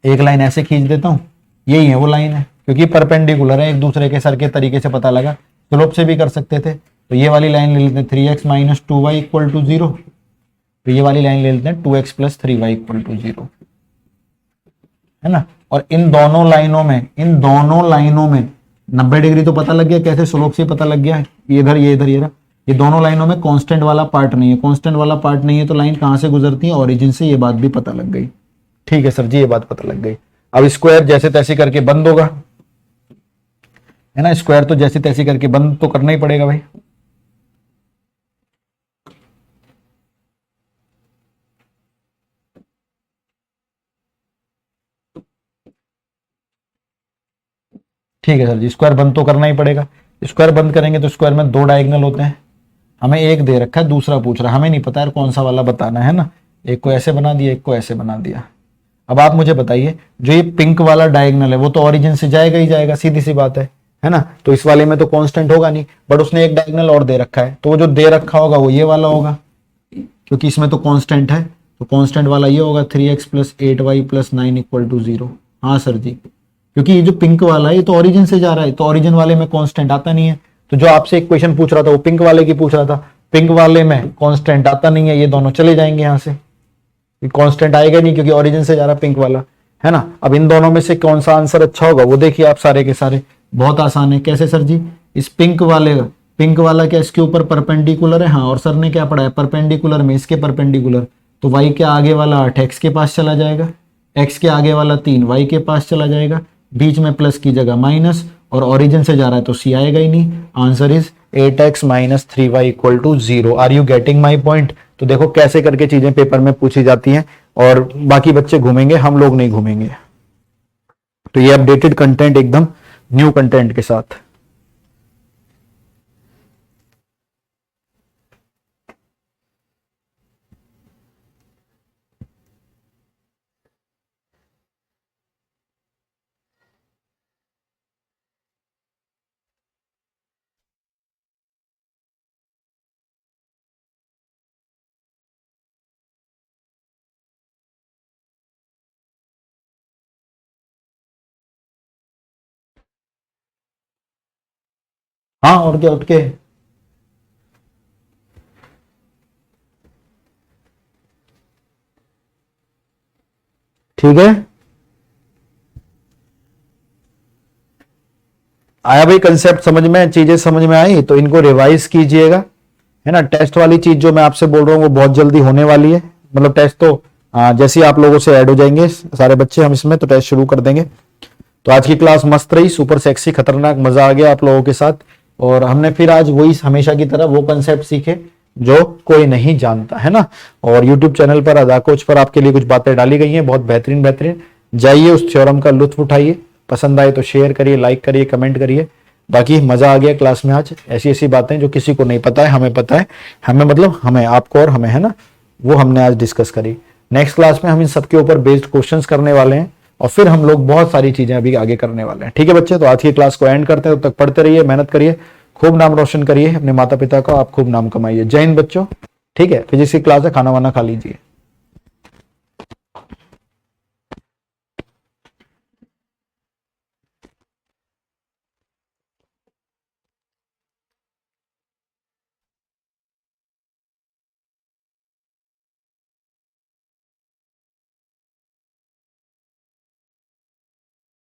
एक लाइन ऐसे खींच देता हूं, यही है वो लाइन है, क्योंकि परपेंडिकुलर है एक दूसरे के। सर के तरीके से पता लगा, स्लोप से भी कर सकते थे। तो ये वाली लाइन ले लेते हैं 3x - 2y = 0, तो ये वाली लाइन ले लेते हैं 2x + 3y = 0, है ना। और इन दोनों लाइनों में 90 डिग्री तो पता लग गया, कैसे, स्लोप से पता लग गया है, ये इधर ये इधर, ये दोनों लाइनों में कांस्टेंट वाला पार्ट नहीं है। कांस्टेंट वाला पार्ट नहीं है तो लाइन कहां से गुजरती है, ओरिजिन से, ये बात भी पता लग गई। ठीक है सर जी, ये बात पता लग गई। अब स्क्वायर जैसे तैसे करके बंद होगा, है ना, स्क्वायर तो जैसे तैसे करके बंद तो करना ही पड़ेगा भाई। ठीक है सर जी, स्क्वायर बंद तो करना ही पड़ेगा। स्क्वायर बंद करेंगे तो स्क्वायर में 2 डायगोनल होते हैं, हमें एक दे रखा है, दूसरा पूछ रहा है, हमें नहीं पता यार कौन सा वाला बताना है ना। एक को ऐसे बना दिया, एक को ऐसे बना दिया। अब आप मुझे बताइए, जो ये पिंक वाला डायगोनल है वो तो ओरिजिन से जाएगा ही जाएगा, सीधी सी बात है ना। तो इस वाले में तो कांस्टेंट होगा नहीं, बट उसने एक डायगोनल और दे रखा है, तो वो जो दे रखा होगा वो ये वाला होगा, क्योंकि इसमें तो कांस्टेंट है, तो कांस्टेंट वाला ये होगा 3x + 8y + 9 = 0। हाँ सर जी, क्योंकि ये जो पिंक वाला है ये तो ओरिजिन से जा रहा है, तो ओरिजिन वाले में कांस्टेंट आता नहीं है। तो जो आपसे एक क्वेश्चन पूछ रहा था वो पिंक वाले की पूछ रहा था, पिंक वाले में कांस्टेंट आता नहीं है, ये दोनों चले जाएंगे यहाँ से, कांस्टेंट आएगा नहीं क्योंकि ओरिजिन से जा रहा पिंक वाला, है ना। अब इन दोनों में से कौन सा आंसर अच्छा होगा वो देखिए आप सारे के सारे। बहुत आसान है, कैसे सर जी, इस पिंक वाला क्या इसके ऊपर परपेंडिकुलर है, हाँ, और सर ने क्या पढ़ा है, परपेंडिकुलर में इसके परपेंडिकुलर, तो y के आगे वाला 8 x के पास चला जाएगा, x के आगे वाला 3 y के पास चला जाएगा, बीच में प्लस की जगह माइनस, और ओरिजिन से जा रहा है तो c आएगा ही नहीं। Answer is 8x minus 3y equal to 0। Are you getting my point? तो देखो कैसे करके चीजें पेपर में पूछी जाती हैं, और बाकी बच्चे घूमेंगे, हम लोग नहीं घूमेंगे। तो ये अपडेटेड कंटेंट एकदम न्यू कंटेंट के साथ। हाँ, और क्या उठ के। ठीक है, आया भाई कंसेप्ट समझ में, चीजें समझ में आई तो इनको रिवाइज कीजिएगा, है ना। टेस्ट वाली चीज जो मैं आपसे बोल रहा हूँ वो बहुत जल्दी होने वाली है, मतलब टेस्ट तो जैसे ही आप लोगों से ऐड हो जाएंगे सारे बच्चे हम इसमें, तो टेस्ट शुरू कर देंगे। तो आज की क्लास मस्त रही, सुपर सेक्सी खतरनाक, मजा आ गया आप लोगों के साथ। और हमने फिर आज वही हमेशा की तरह वो कंसेप्ट सीखे जो कोई नहीं जानता, है ना। और YouTube चैनल पर अदा कोच पर आपके लिए कुछ बातें डाली गई हैं, बहुत बेहतरीन बेहतरीन। जाइए उस थ्योरम का लुत्फ उठाइए, पसंद आए तो शेयर करिए, लाइक करिए, कमेंट करिए। बाकी मजा आ गया क्लास में आज, ऐसी ऐसी बातें जो किसी को नहीं पता है, हमें पता है, हमें मतलब हमें, आपको और हमें, है ना, वो हमने आज डिस्कस करी। नेक्स्ट क्लास में हम इन सबके ऊपर बेस्ड क्वेश्चंस करने वाले हैं, और फिर हम लोग बहुत सारी चीजें अभी आगे करने वाले हैं। ठीक है बच्चे, तो आज की क्लास को एंड करते हैं, तब तक पढ़ते रहिए, मेहनत करिए, खूब नाम रोशन करिए अपने माता पिता का, आप खूब नाम कमाइए। जय हिंद बच्चों। ठीक है, फिजिक्स की क्लास है, खाना वाना खा लीजिए।